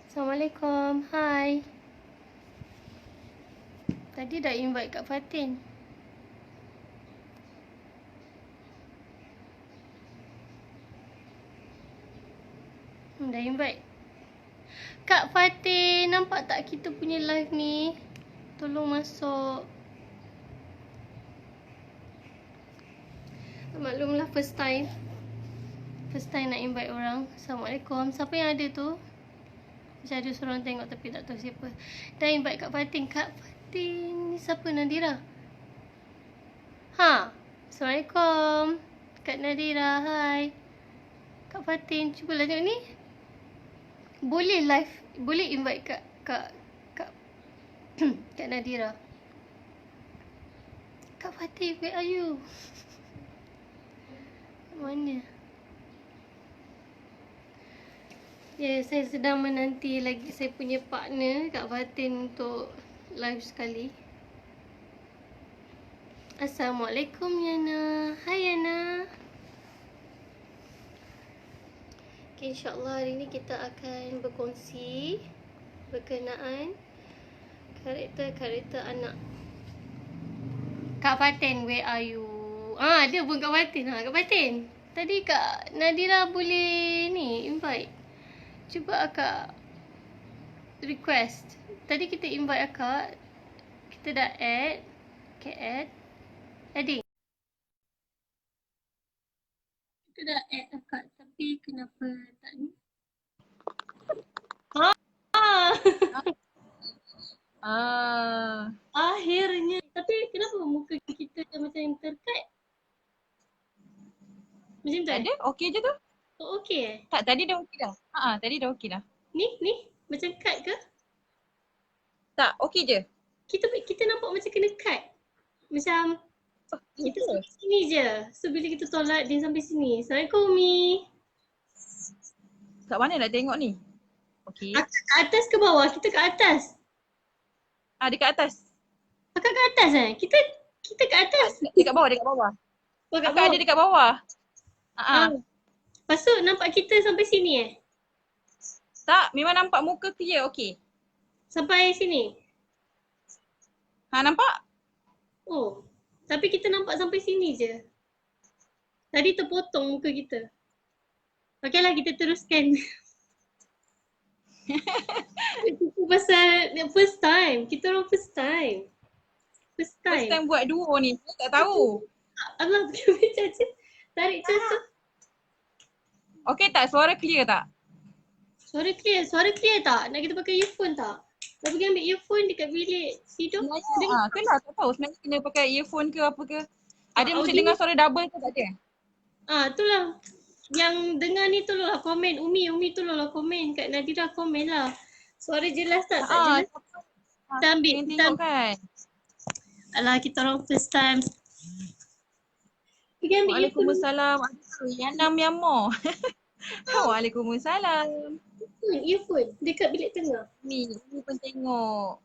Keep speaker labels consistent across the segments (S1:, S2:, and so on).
S1: Assalamualaikum. Hai. Tadi dah invite Kak Fatin. Dah invite. Kak Fatin, nampak tak kita punya live ni? Tolong masuk. Maklumlah first time. First time nak invite orang. Assalamualaikum. Siapa yang ada tu? Macam ada seorang tengok tapi tak tahu siapa. Dah invite Kak Fatin. Kak Fatin ni siapa, Nadira? Ha. Assalamualaikum. Kak Nadira, hai. Kak Fatin, cubalah tengok ni. Boleh live, boleh invite Kak Kak Nadira. Kak Fatin, where are you? Mana? Ya, saya sedang menanti lagi saya punya partner Kak Fatin untuk live sekali. Assalamualaikum Yana. Hai Yana. Okay, insyaAllah hari ni kita akan berkongsi berkenaan karakter-karakter anak. Kak Fatin, where are you? Dia pun Kak Fatin. Kak Fatin, tadi Kak Nadira boleh ni invite. Cuba akak request. Tadi kita invite akak. Kita dah add. Okay, add. Adding. Kita dah add akak. Tapi kenapa tak ni? Akhirnya. Tapi kenapa muka kita macam terkat? Macam tu?
S2: Tak ada, okey je tu.
S1: Oh, okey
S2: Tak, tadi dah okey dah. Tadi dah okey dah.
S1: Ni? Macam cut ke?
S2: Tak, okey je.
S1: Kita nampak macam kena cut. Macam kita sampai sini je. So bila kita tolak dia sampai sini. Assalamualaikum Umi.
S2: Kat mana nak tengok ni? Okey.
S1: Atas ke bawah? Kita ke atas.
S2: Dekat atas.
S1: Akak ke atas Kita ke atas.
S2: Dekat bawah, dekat bawah.
S1: Oh, kat
S2: Akak
S1: bawah.
S2: ada dekat bawah.
S1: Lepas tu nampak kita sampai sini
S2: Tak, memang nampak muka clear, okey.
S1: Sampai sini?
S2: Nampak?
S1: Oh, tapi kita nampak sampai sini je. Tadi terpotong muka kita. Okeylah, kita teruskan. Itu pasal first time. Kita orang first time. First time
S2: buat duo ni, saya tak tahu.
S1: Allah, Caca. Tarik Caca.
S2: Okey tak? Suara clear tak?
S1: Suara clear tak? Nak kita pakai earphone tak? Nak pergi ambil earphone dekat bilik tidur?
S2: Itulah tak tahu sebenarnya kena pakai earphone ke apa ke. Ada macam
S1: audio.
S2: dengar suara double ke tak ada?
S1: Itulah. Yang dengar ni tolonglah komen. Umi tolonglah komen. Kak Nadira komen lah. Suara jelas tak? Tak jelas? Kita ambil.
S2: Tengok kan.
S1: Alah, kita orang first time. Pergi ambil
S2: Waalaikumsalam. Yana Myanmar. Waalaikumsalam.
S1: Earphone dekat bilik tengah.
S2: Ni pun tengok.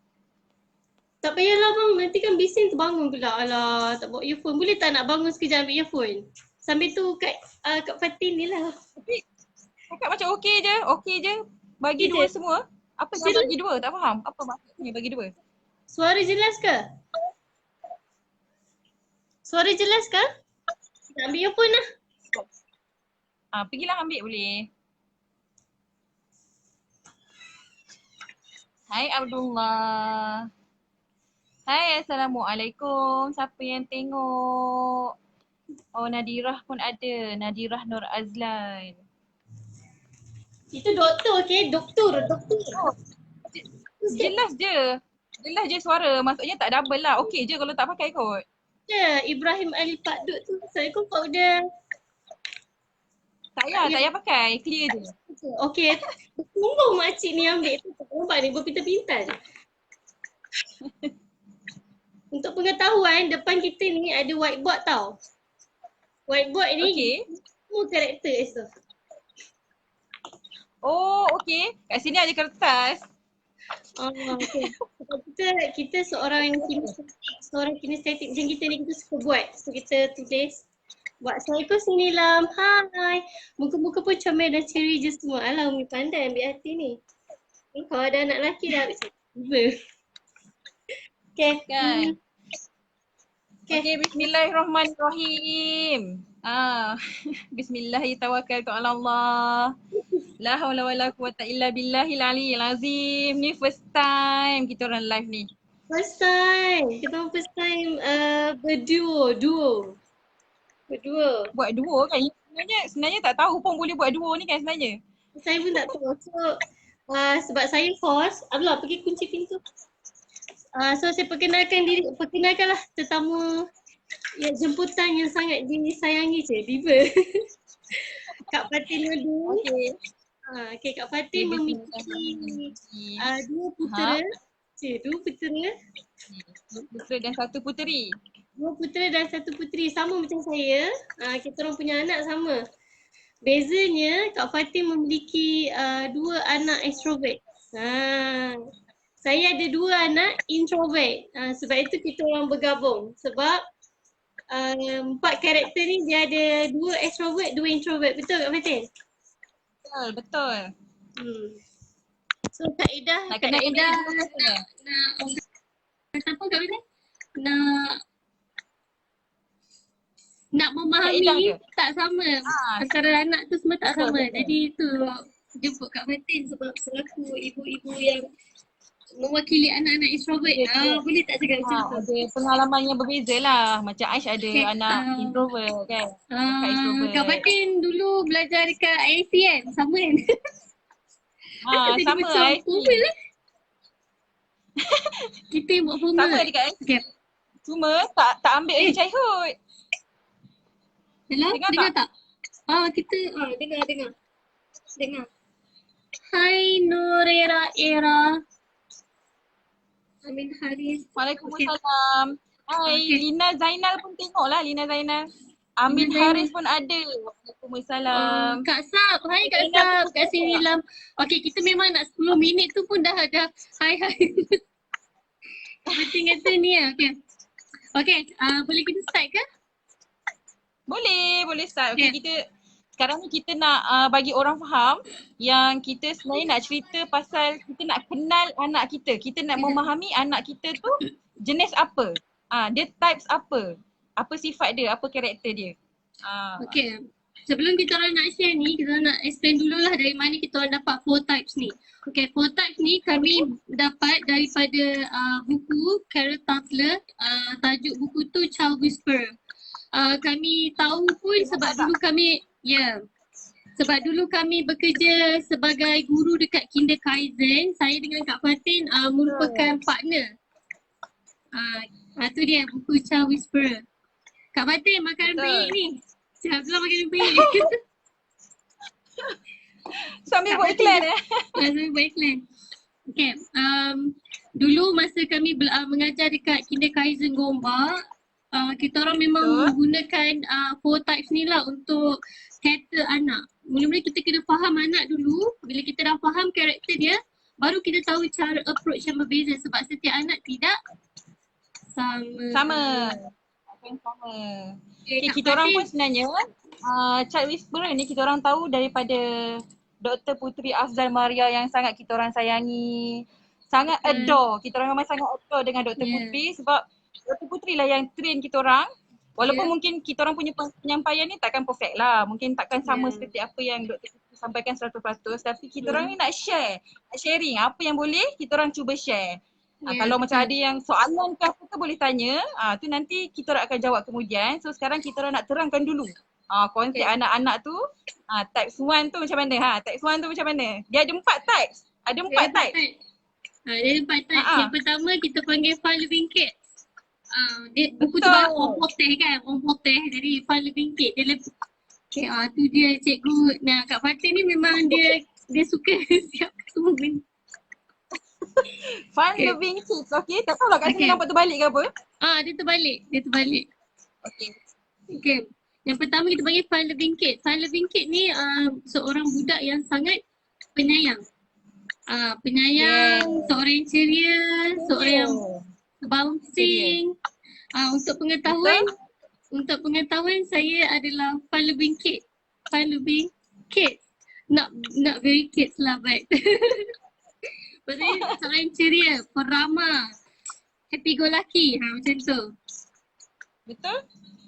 S1: Tak payahlah bang, nanti kan bising terbangun pula. Alah, tak bawa earphone. Boleh tak nak bangun sekejap ambil earphone? Sambil tu Kak Fatin ni lah.
S2: Tapi cakap macam okey je. Bagi dua semua. Apa yang bagi dua? Tak faham. Apa maksudnya bagi dua?
S1: Suara jelas ke? Nak ambil earphone lah.
S2: Pergilah ambil boleh. Hai Abdullah. Hai, Assalamualaikum. Siapa yang tengok? Oh, Nadirah pun ada. Nadirah Nur Azlan.
S1: Itu doktor, okey? Doktor.
S2: Jelas je suara. Maksudnya tak double lah. Okey je kalau tak pakai kot.
S1: Ya, Ibrahim Ali Pakdut tu. Assalamualaikum Pak Uda.
S2: Tak payah pakai. Clear je.
S1: Okey. Tunggu makcik ni ambil tu. Nampak ni berpintar-pintar. Untuk pengetahuan, depan kita ni ada whiteboard tau. Whiteboard ni semua karakter Esther.
S2: Oh, okey. Kat sini ada kertas.
S1: Okay. Kita seorang kinestetik macam kita ni, kita suka buat. So kita tulis buat Assalamualaikum Sinilam. Hai. Muka-muka pun comel dan ceria je semua. Alah, Umi pandai ambil hati ni. Kalau ada anak lelaki dah tiba. Okay.
S2: Kan?
S1: Okay.
S2: Okay, bismillahirrahmanirrahim. Bismillahirrahmanirrahim. Allah. La haula wala quwata illa billahil aliyyil azim. Ni first time kita orang live ni.
S1: First time. Kita orang first time berdua.
S2: Buat duo kan? Sebenarnya tak tahu pun boleh buat duo ni kan sebenarnya.
S1: Saya pun tak tahu. So, sebab saya host, Abdullah pergi kunci pintu. So saya perkenalkanlah tetamu jemputan yang sangat disayangi je, Diva. Kak Fatin Nadu. Okay, Kak Fatin memiliki dua putera. Dua putera
S2: dan satu puteri.
S1: Dua putera dan satu puteri, sama macam saya. Kita orang punya anak sama. Bezanya Kak Fatin memiliki dua anak extrovert. Saya ada dua anak introvert. Sebab itu kita orang bergabung. Sebab 4 karakter ni dia ada dua extrovert, dua introvert. Betul Kak Fatin?
S2: Betul.
S1: So Kak Ida nak apa Kak Fatin? Nak memahami tak sama. Antara anak tu semua tak sama. Jadi tu jemput Kak Fatin sebab selaku ibu-ibu yang mewakili anak-anak introvert. Boleh tak cakap macam tu?
S2: Ada pengalaman yang berbeza lah. Macam Aish ada anak introvert kan.
S1: Kak Fatin dulu belajar dekat IC kan? Sama kan?
S2: Sama IC.
S1: Kita yang buat formal.
S2: Sama dekat IC. Cuma tak ambil early childhood.
S1: Hello? Dengar tak? Kita dengar. Hai Nurera Era. Amin Haris.
S2: Waalaikumsalam. Hai, Lina Zainal pun tengoklah, Lina Zainal. Amin Haris pun ada. Waalaikumsalam.
S1: Kak Sab, hai Kak Sab, Kak Sinilam. Okay, kita memang nak 10 minit tu pun dah ada hai. Kata ni lah, okay. Boleh kita start ke?
S2: Boleh start. Okay, sekarang ni kita nak bagi orang faham yang kita sebenarnya nak cerita pasal kita nak kenal anak kita. Kita nak memahami anak kita tu jenis apa. Dia types apa. Apa sifat dia, apa karakter dia.
S1: Okay. Sebelum kita orang nak share ni, kita nak explain dululah dari mana kita orang dapat 4 types ni. Okay, 4 types ni kami dapat daripada buku Carol Tatler. Tajuk buku tu Child Whisperer. Kami tahu pun sebab dulu kami bekerja sebagai guru dekat Kindergarten. Saya dengan Kak Fatin merupakan partner. Tu dia buku Child Whisperer. Kak Fatin makan baik ni. Betul makan baik.
S2: Sambil buat iklan
S1: Sambil buat iklan. Okay. Dulu masa kami mengajar dekat Kindergarten Gombak, kita orang memang menggunakan 4 types ni lah untuk karakter anak. Mula-mula kita kena faham anak dulu. Bila kita dah faham karakter dia, baru kita tahu cara approach yang berbeza sebab setiap anak tidak sama. Okay,
S2: kita orang pun sebenarnya Child Whisperer ni kita orang tahu daripada Dr. Puteri Afzal Maria yang sangat kita orang sayangi. Sangat adore. Kita orang memang sangat adore dengan Dr. Puteri sebab Dr. Puteri lah yang train kita orang. Walaupun mungkin kita orang punya penyampaian ni takkan perfect lah. Mungkin takkan sama seperti apa yang Dr. Puteri sampaikan 100%. Tapi kita orang ni nak share. Nak sharing. Apa yang boleh kita orang cuba share. Kalau macam ada yang soalan ke apa ke boleh tanya. Tu nanti kita orang akan jawab kemudian. So sekarang kita orang nak terangkan dulu. Konsep anak-anak tu. Types 1 tu macam mana? Types 1 tu macam mana? Dia ada 4 types. Ada 4 types.
S1: Dia ada 4 types. Yang pertama kita panggil fun loving kids. Buku tu orang poteh kan? Orang poteh. Jadi fun loving kids. Dia lebih tu dia cikgu. Nah, Kak Fatin ni memang dia suka siap semua benda.
S2: Fun loving kids. Okay. Tak tahu lah kat sini nampak terbalik ke apa?
S1: Dia terbalik. Okay. Yang pertama kita panggil fun loving kid. Fun loving kid ni seorang budak yang sangat penyayang. Seorang yang ceria, seorang yang bouncing. Untuk pengetahuan saya adalah fun loving kid. Fun loving kids. Not very kids lah but Lepas tu dia seorang yang ceria, peramah, happy go lucky. Macam tu.
S2: Betul?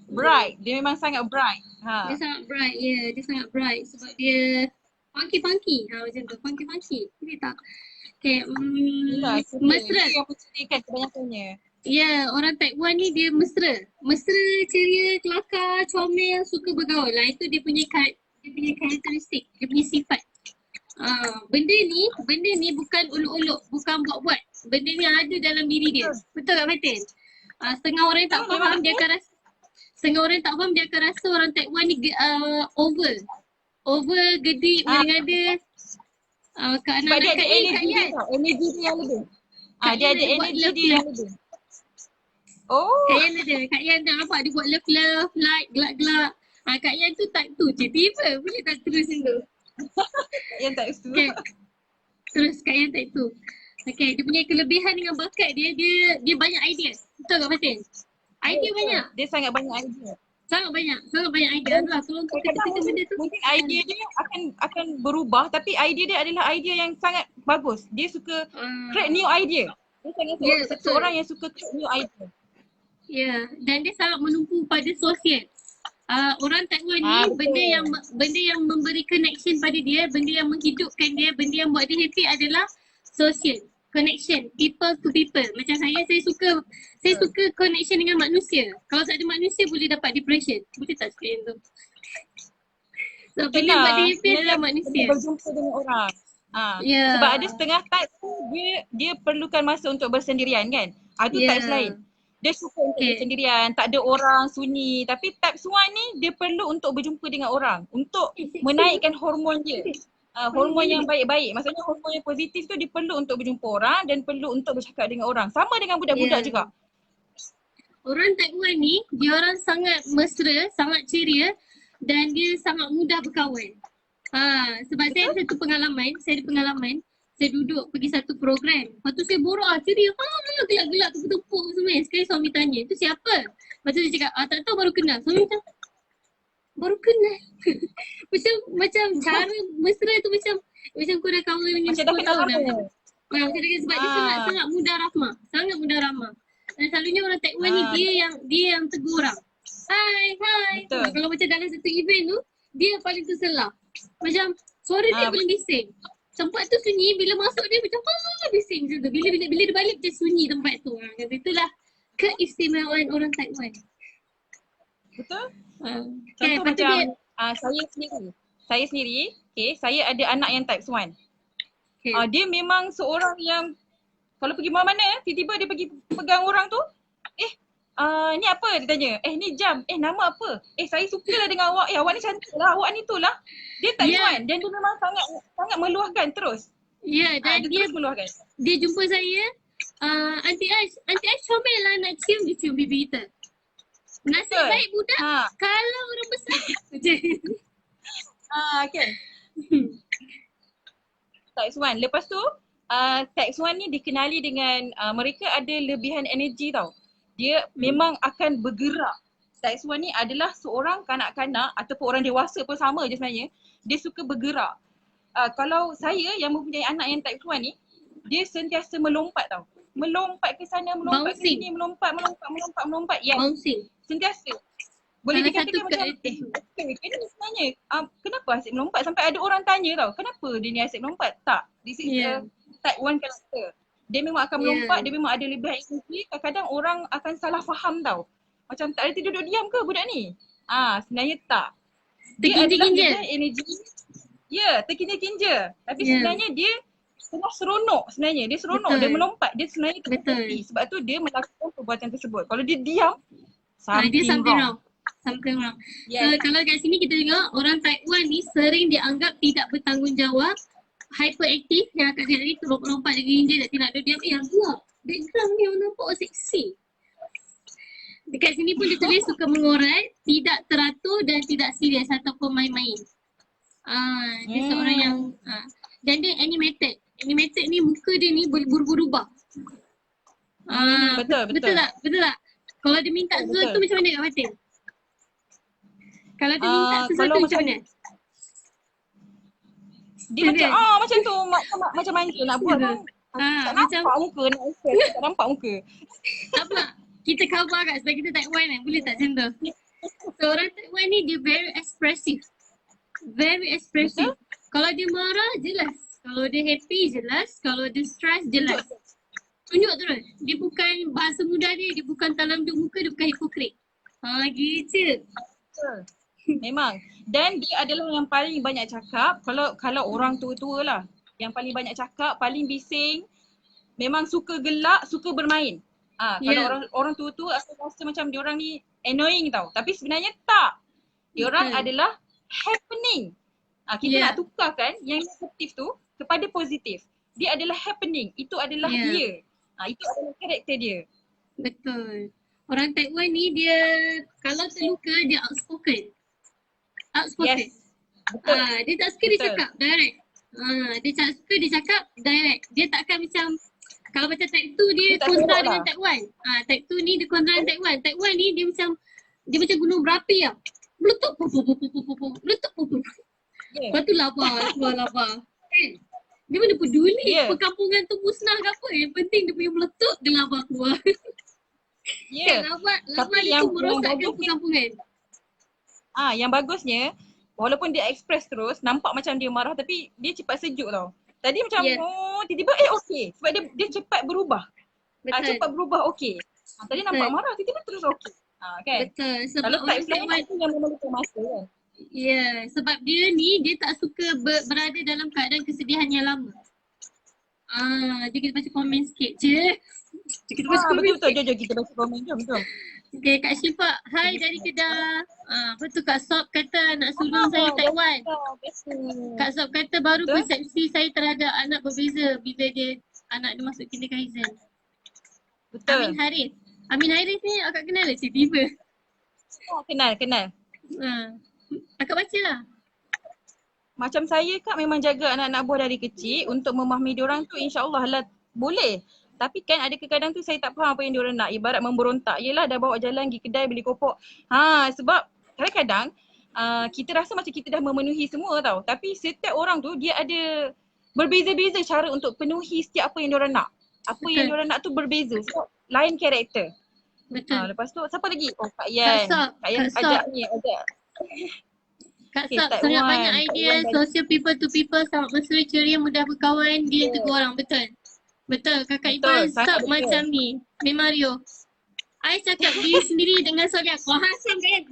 S2: Bright. Dia memang sangat bright.
S1: Dia sangat bright, ya. Dia sangat bright sebab dia funky-funky. Macam tu. Funky-funky. Ini tak? Okay,
S2: Yelah,
S1: mesra.
S2: itu yang mencerikan kebanyakannya.
S1: Ya, orang Taiwan ni dia mesra. Mesra, ceria, kelakar, comel, suka bergaul. Lah itu dia punya karakteristik, dia punya sifat. Benda ni bukan uluk-uluk, bukan buat-buat. Benda ni ada dalam diri dia. Betul tak Fatin? Setengah orang tak faham dia akan rasa orang Taiwan ni over, gedik, mengada. Kak
S2: Sebab dia
S1: anak-anak
S2: ada energi dia tau. Energi dia yang lebih. Dia ada energi dia yang lebih. Oh.
S1: Kak Yan dah nampak dia buat love, like, gelak-gelak. Kak Yan tu type tu je. Tiba boleh tak terus tu.
S2: Yang tak setuju.
S1: Okay. Terus Kak Yan type tu. Okay, dia punya kelebihan dengan bakat dia banyak idea. Betul tak Fatin? Idea banyak.
S2: Dia sangat banyak idea.
S1: Sangat banyak idea. Alah, tolong kita benda tu.
S2: Mungkin idea dia akan berubah tapi idea dia adalah idea yang sangat bagus. Dia suka create new idea. Dia sangat seorang yang suka create new idea.
S1: Ya, dan dia sangat menumpu pada sosial. Orang Taiwan ni benda yang memberi connection pada dia, benda yang menghidupkan dia, benda yang buat dia happy adalah sosial. Connection, people to people. Macam saya suka connection dengan manusia. Kalau tak ada manusia boleh dapat depression. Boleh tak cakap yang tu? So, benda buat dia happy adalah manusia.
S2: Berjumpa dengan orang. Sebab ada setengah type tu dia perlukan masa untuk bersendirian kan. Itu type lain. Dia suka untuk bersendirian, tak ada orang, sunyi. Tapi type Swan ni dia perlu untuk berjumpa dengan orang untuk menaikkan hormon dia. Hormon yang baik-baik. Maksudnya hormon yang positif tu dia perlu untuk berjumpa orang dan perlu untuk bercakap dengan orang. Sama dengan budak-budak juga.
S1: Orang Taiwan ni, dia orang sangat mesra, sangat ceria dan dia sangat mudah berkawan. Sebab saya ada pengalaman, saya duduk pergi satu program. Lepas tu saya borak, ceria, gelak-gelak, tepuk-tepuk semua. Sekali suami tanya, tu siapa? Lepas tu dia cakap, tak tahu baru kenal. Suami macam, baru kenal. macam cara mesra tu macam kau dah kawan dengan 10 tahun dah. Macam dia sebab dia sangat mudah rahmah. Sangat mudah rahmah. Dan selalunya orang Taiwan ni dia yang tegur orang. Hai. Kalau macam dalam satu event tu, dia paling terselah. Macam suara dia paling bising. Tempat tu sunyi, bila masuk dia macam bising macam tu. Bila dia balik dia sunyi tempat tu. Itulah keistimewaan orang Taiwan.
S2: Betul? Contoh macam saya sendiri, saya ada anak yang type 1. Dia memang seorang yang kalau pergi mana-mana, tiba-tiba dia pergi pegang orang tu, ni apa dia tanya, ni jam, nama apa? Saya sukalah dengan awak, awak ni cantik lah, awak ni tu lah. Dia type 1 dan dia memang sangat meluahkan terus.
S1: Ya, dan dia
S2: meluahkan.
S1: Dia jumpa saya, Aunty Aish comel lah nak cium, dia cium pipi kita. Nasib baik budak, kalau orang besar macam
S2: kan. Tax 1. Lepas tu, Tax 1 ni dikenali dengan mereka ada lebihan energi tau. Dia memang akan bergerak. Tax 1 ni adalah seorang kanak-kanak ataupun orang dewasa pun sama je sebenarnya. Dia suka bergerak. Kalau saya yang mempunyai anak yang type 1 ni, dia sentiasa melompat tau. Melompat ke sana, melompat ke sini, melompat. Yes.
S1: Bouncing.
S2: Sentiasa. Boleh dikatakan macam kenapa sebenarnya kenapa asyik melompat sampai ada orang tanya tau, kenapa dia ni asyik melompat? Tak. This is type 1 character. Dia memang akan melompat, dia memang ada lebihan energi. Kadang-kadang orang akan salah faham tau. Macam tak ada duduk diam ke budak ni? Sebenarnya tak. Dia adalah lebihan energi. Ya, terkinja-kinja. Tapi sebenarnya dia tengah seronok sebenarnya. Dia seronok, dia melompat. Dia sebenarnya terhenti. Sebab tu dia melakukan perbuatan tersebut. Kalau dia diam, something wrong.
S1: Yes. Kalau kat sini kita tengok orang type 1 ni sering dianggap tidak bertanggungjawab, hyperaktif, yang kat sini terlompat dengan ninja tak tidak ada diam. Gelap. Background ni orang nampak seksi. Dekat sini pun dia tulis suka mengorat, tidak teratur dan tidak serius ataupun main-main. Dia seorang yang dan dia animated. Animated ni muka dia ni boleh berubah-ubah. Betul tak? Kalau dia minta sesuatu macam mana Kak Fatin? Kalau dia minta sesuatu macam mana?
S2: Dia macam macam tu, macam manja nak buat pun Tak
S1: Macam
S2: nampak muka nak share, tak nampak muka.
S1: tak apa. Kita cover kat sebab kita Taiwan kan. Boleh tak macam tu? So orang Taiwan ni dia very expressive. Very expressive. Kalau dia marah jelas. Kalau dia happy jelas. Kalau dia stress jelas. Tunjuk terus. Dia bukan bahasa mudah dia bukan talam duk muka, dia bukan hipokrit. Gitu.
S2: Betul. Memang. Dan dia adalah yang paling banyak cakap kalau orang tua-tua lah. Yang paling banyak cakap, paling bising, memang suka gelak, suka bermain. Kalau orang tua-tua aku rasa macam diorang ni annoying tau. Tapi sebenarnya tak. Diorang adalah happening. Kita nak tukarkan yang negatif tu kepada positif. Dia adalah happening. Itu adalah dia. Itu adalah karakter dia.
S1: Betul. Orang Taiwan ni dia kalau terluka dia outspoken. Outspoken.
S2: Yes. Betul.
S1: Dia tak suka dia cakap direct. Dia tak suka dia cakap direct. Dia takkan macam kalau macam type 2 dia kontra dengan type 1. Type 2 ni dia kontra dengan type 1. Type 1 ni dia macam gunung berapi tau. Meletup meletup. Lepas tu keluar lava. Kan? Dia mana peduli perkampungan tu musnah ke apa. Yang penting dia punya meletup dia lava keluar. Kan lava dia tu merosakkan perkampungan.
S2: Yang bagusnya walaupun dia express terus, nampak macam dia marah tapi dia cepat sejuk tau. Tadi macam tiba-tiba okey sebab dia cepat berubah. Cepat berubah okey. Tadi nampak marah tiba-tiba terus okey. Kan?
S1: Betul. Sebab
S2: kalau
S1: orang
S2: type lain tu yang memerlukan masa kan.
S1: Sebab dia ni dia tak suka berada dalam keadaan kesedihan yang lama. Dia kita baca komen sikit je. Kita baca komen
S2: betul. Jom kita baca komen. Jom.
S1: Okay, Kak Syifa, hai dari Kedah. Apa tu Kak Sob kata nak sulung saya Taiwan. Kak Sob kata baru persepsi saya terhadap anak berbeza bila anak dia masuk kindergarten.
S2: Betul.
S1: Amin Haris ni akak kenal lah tiba-tiba.
S2: Kenal.
S1: Akak baca lah.
S2: Macam saya Kak memang jaga anak-anak buah dari kecil untuk memahami diorang tu insya-Allah lah boleh. Tapi kan ada kadang tu saya tak faham apa yang diorang nak. Ibarat memberontak. Yelah dah bawa jalan pergi kedai beli kopok. Sebab kadang-kadang kita rasa macam kita dah memenuhi semua tau. Tapi setiap orang tu dia ada berbeza-beza cara untuk penuhi setiap apa yang diorang nak. Apa yang diorang nak tu berbeza. Sebab lain karakter.
S1: Betul.
S2: Lepas tu siapa lagi? Kak Yan. Kak Yan ajak.
S1: Kak Sob sangat banyak idea social people to people, sangat mesra, ceria, mudah berkawan, dia tegur orang. Betul, kakak Ipan Sob macam ni. Memang Rio. I cakap diri sendiri dengan soalan kau Hasan kan?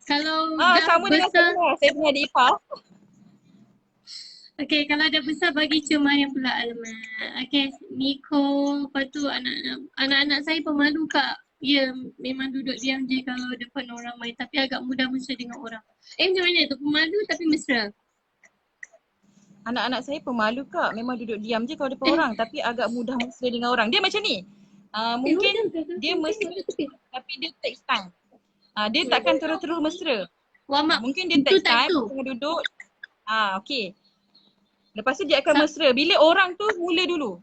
S1: Kalau dah
S2: sama
S1: besar,
S2: dengan saya punya adik ipar.
S1: Okay, kalau dah besar bagi cuma yang pula alamat. Okay, Nico, lepas tu anak-anak saya pemalu Kak. Ya, memang duduk diam je kalau depan orang main tapi agak mudah mesra dengan orang. Macam mana tu? Pemalu tapi mesra?
S2: Anak-anak saya pemalu Kak, memang duduk diam je kalau depan orang tapi agak mudah mesra dengan orang. Dia macam ni. Mungkin dia mesra tapi dia takes time. Dia takkan terus-terus mesra. Mungkin dia takes time, tengah duduk. Okay. Lepas tu dia akan mesra bila orang tu mula dulu.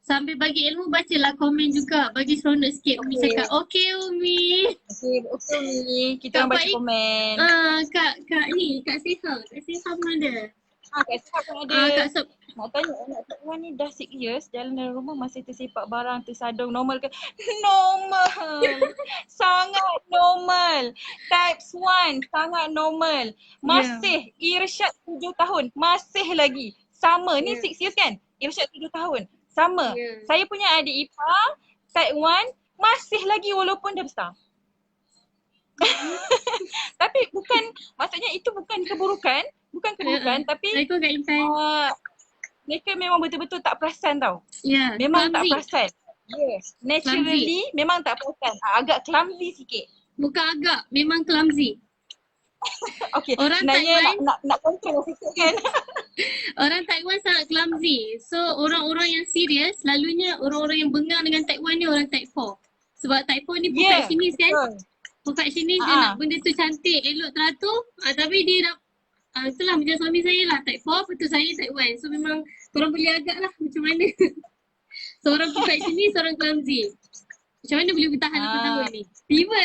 S1: Sambil bagi ilmu bacalah komen juga. Bagi seronok sikit. Umi cakap, okay Umi.
S2: Okay Umi. Kita orang baca komen.
S1: Kak ni, Kak Seha. Kak Seha pun ada.
S2: Kak Seha pun ada.
S1: Kak Sob.
S2: Nak tanya anak Taiwan ni dah 6 years jalan dari rumah masih tersepak barang, tersadung. Normal ke? Normal. Sangat normal. Types 1 sangat normal. Masih Irsyad 7 tahun. Masih lagi. Sama. Ni 6 years kan? Irsyad 7 tahun. Sama. Saya punya adik ipar type 1 masih lagi walaupun dah besar. Tapi maksudnya itu bukan keburukan. Tapi mereka memang betul-betul tak perasan tau. Memang clumsy. Tak perasan. Yes. Naturally clumsy. Memang tak perasan. Agak clumsy sikit.
S1: Bukan agak, memang clumsy.
S2: Okay, orang Taiwan nak control sikit kan.
S1: Orang Taiwan sangat clumsy. So orang-orang yang serius, selalunya orang-orang yang bengang dengan type 1 ni orang type 4. Sebab type 4 ni perfectionist kan. Perfectionist dia nak benda tu cantik, elok, teratur. Tapi dia dah itulah macam suami saya lah type 4, betul saya type 1. So memang korang boleh agak lah macam mana. Seorang perfectionist, seorang clumsy. Macam mana boleh bertahan 8 tahun ni? Tiba.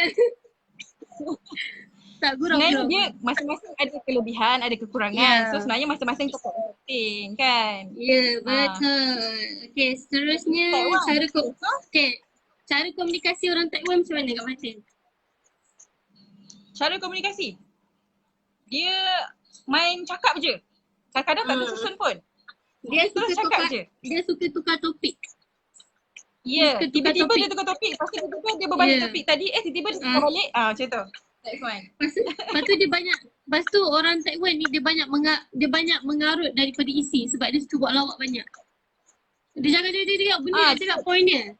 S1: Tak gurau-gurau.
S2: Sebenarnya dia masing-masing ada kelebihan, ada kekurangan. So sebenarnya masing-masing tetap penting kan.
S1: Ya, betul. Okey, seterusnya
S2: Taiwan.
S1: cara komunikasi orang Taiwan macam mana Kak Fatin?
S2: Cara komunikasi. Dia main cakap je. Kadang-kadang tak tersusun pun. Terus cakap je.
S1: Dia suka tukar topik.
S2: Ya,
S1: Suka tukar
S2: tiba-tiba
S1: topik.
S2: dia tukar topik. Lepas tu tiba-tiba dia berbalik
S1: Ya.
S2: topik tadi. Tiba-tiba dia tukar balik. Macam tu. That's one.
S1: Lepas tu dia banyak, lepas tu orang Taiwan ni dia banyak mengarut daripada isi sebab dia suka buat lawak banyak. Dia cakap benda, dia cakap point dia.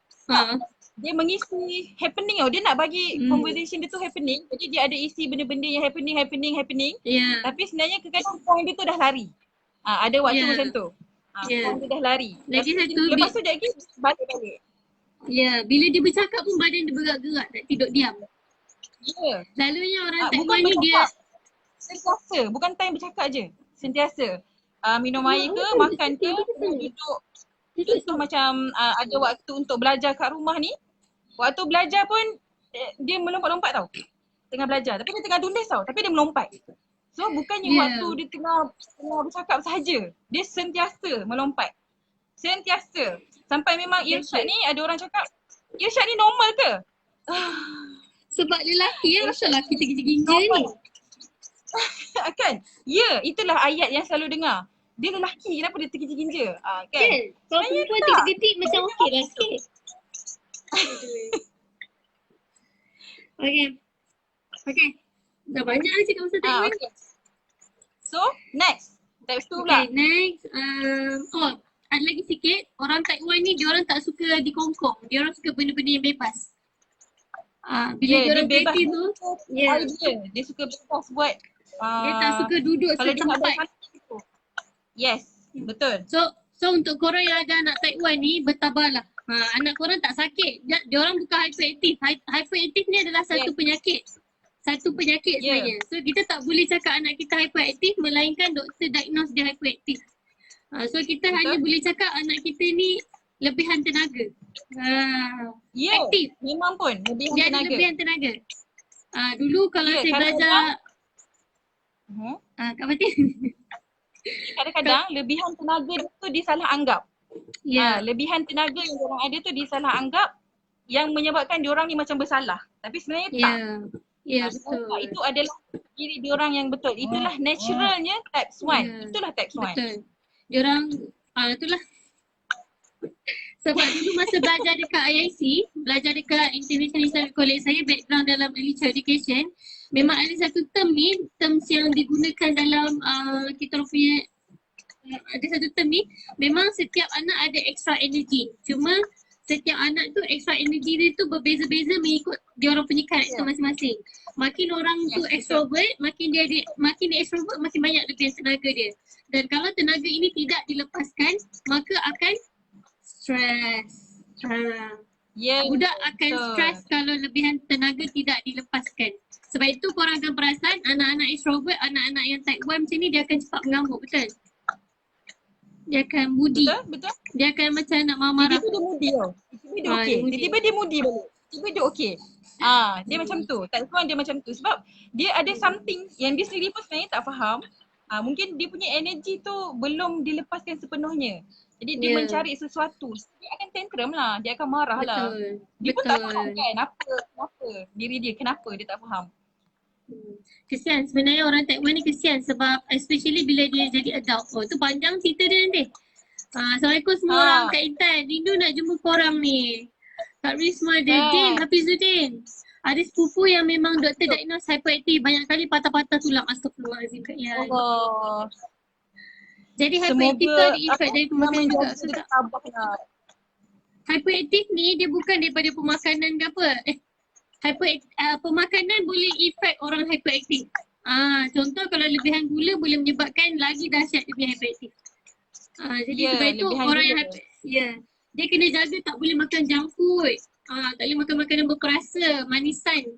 S2: Dia mengisi happening tau. Dia nak bagi conversation dia tu happening. Jadi dia ada isi benda-benda yang happening.
S1: Ya.
S2: Tapi sebenarnya kadang-kadang point dia tu dah lari. Ada waktu
S1: Ya.
S2: macam tu.
S1: Ya.
S2: Point dia dah lari.
S1: Lagi satu,
S2: Lepas tu dia lagi balik-balik.
S1: Ya, bila dia bercakap pun badan dia bergerak-gerak, tak tidur diam.
S2: Ya.
S1: Selalunya orang
S2: Bukan
S1: Taiwan ni dia
S2: sentiasa. Bukan time bercakap je. Sentiasa. Minum air ke, makan ke, duduk. Contoh macam ada waktu untuk belajar kat rumah ni. Waktu belajar pun dia melompat-lompat tau. Tengah belajar. Tapi dia tengah tulis tau. Tapi dia melompat. So bukannya waktu dia tengah bercakap sahaja. Dia sentiasa melompat. Sentiasa. Sampai memang Irsyad ni ada orang cakap, Irsyad ni normal ke?
S1: sebab lelaki ya, asal lelaki terginja ni.
S2: Kan? Ya, itulah ayat yang selalu dengar. Dia lelaki, kenapa dia terginja-ginja? Kan?
S1: Kalau perempuan titik-titik macam okey lah sikit. Okay. Dah banyak lah cakap pasal Taiwan.
S2: Okay. So, next. Type 2 pula.
S1: Okay, next. Ada lagi sikit. Orang Taiwan ni, diorang tak suka dikongkong. Diorang suka benda-benda yang bebas. Bila diorang kreatif tu,
S2: Dia suka bebas buat.
S1: Dia tak suka duduk setempat.
S2: Yes, betul.
S1: So untuk korang yang ada anak Taiwan ni, bertabahlah. Anak korang tak sakit. Diorang bukan hyperaktif. Hyperaktif ni adalah satu penyakit. Satu penyakit sebenarnya. So kita tak boleh cakap anak kita hyperaktif melainkan doktor diagnose dia hyperaktif. So kita hanya boleh cakap anak kita ni lebihan tenaga. Aktif.
S2: Memang pun lebihan
S1: dia
S2: tenaga.
S1: Ada lebihan tenaga. Dulu kalau saya belajar Kak Fatin.
S2: Kadang-kadang lebihan tenaga dia tu disalah anggap. Lebihan tenaga yang diorang ada tu disalah anggap yang menyebabkan diorang ni macam bersalah. Tapi sebenarnya tak.
S1: Betul.
S2: Itu adalah diri diorang yang betul. Itulah naturalnya types 1. Itulah types 1.
S1: Betul. Diorang itulah. Sebab dulu masa belajar dekat IIC, belajar dekat International Islamic College, saya background dalam early child education. Memang ada satu term ni, terms yang digunakan dalam kita punya ada satu term ni, memang setiap anak ada extra energy. Cuma setiap anak tu extra energy dia tu berbeza-beza mengikut dia orang punya karakter masing-masing. Makin orang tu extrovert, makin dia extrovert, makin banyak lebihan tenaga dia. Dan kalau tenaga ini tidak dilepaskan, maka akan stres. Budak akan stres kalau lebihan tenaga tidak dilepaskan. Sebab itu korang akan perasan anak-anak extrovert, anak-anak yang type 1 macam ni dia akan cepat mengamuk, betul? Dia akan moody.
S2: Betul.
S1: Dia akan macam nak marah-marah.
S2: Tiba-tiba dia moody tau. Tiba-tiba dia okey. Tiba-tiba dia moody balik. Tiba-tiba dia okey. Dia macam tu. Type 1 dia macam tu. Sebab dia ada something yang dia sendiri pun sebenarnya tak faham. Mungkin dia punya energy tu belum dilepaskan sepenuhnya. Jadi dia mencari sesuatu. Dia akan tantrum lah. Dia akan marah lah. Dia pun tak faham kan kenapa diri dia, kenapa dia tak faham.
S1: Kesian sebenarnya orang Taiwan ni kesian sebab especially bila dia jadi adult. Tu panjang cerita dia nanti. Assalamualaikum semua orang Kak Intan. Rindu nak jumpa korang ni. Kak Risma, Din, Hafizuddin. Ada sepupu yang memang doktor diagnose hyperaktif. Banyak kali patah-patah tulang. Astagfirullahaladzim Kak Yan. Jadi hyperaktif tu ada efek dari pemakanan juga. Hyperaktif ni dia bukan daripada pemakanan ke apa. Pemakanan boleh efek orang hyperaktif. Contoh kalau lebihan gula boleh menyebabkan lagi dahsyat dia punya hyperaktif. Jadi sebab itu orang yang dia kena jaga tak boleh makan junk food. Tak boleh makan makanan berperasa, manisan.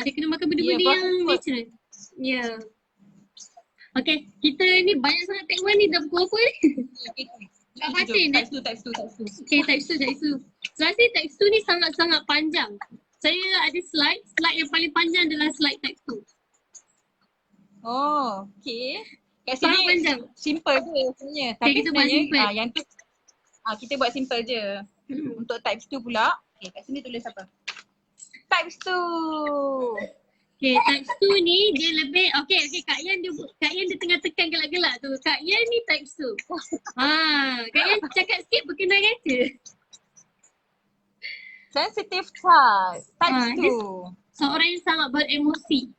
S1: Dia kena makan benda-benda yang natural. Okay, kita ni banyak sangat Taiwan ni dah pukul apa ni? Tak pasti
S2: Type 2.
S1: Okay, type 2. Saya rasa type 2 ni sangat-sangat panjang. Saya ada slide yang paling panjang adalah slide type 2.
S2: Okay. kat
S1: Faham
S2: sini
S1: panjang.
S2: simple je sebenarnya.
S1: Okay,
S2: Tapi
S1: kita buat
S2: sebenarnya
S1: simple.
S2: yang tu kita buat simple je. Untuk types 2 pula, okay, kat sini tulis apa? Types 2.
S1: Okay, types 2 ni dia lebih, okay, Kak Yan dia tengah tekan gelak-gelak tu. Kak Yan ni types 2. Kak Yan cakap sikit berkenaan kata.
S2: Sensitive type. Types
S1: Dia
S2: 2.
S1: seorang yang sangat beremosi.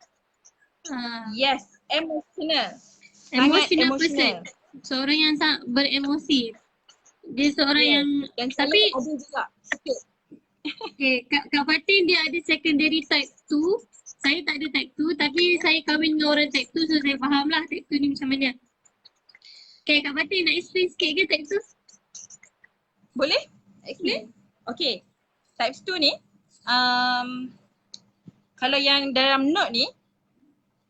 S2: Yes, emotional. Sangat
S1: Emotional
S2: emotional.
S1: person. Seorang yang sangat beremosi. Dia seorang yang,
S2: Dan
S1: tapi
S2: saya ada juga sikit.
S1: okay, Kak Fatin dia ada secondary type 2. Saya tak ada type 2 tapi saya kahwin dengan orang type 2 so saya faham lah type 2 ni macam mana. Okay, Kak Fatin nak explain sikit ke type 2?
S2: Boleh? Explain? Okay. Types 2 ni, kalau yang dalam note ni,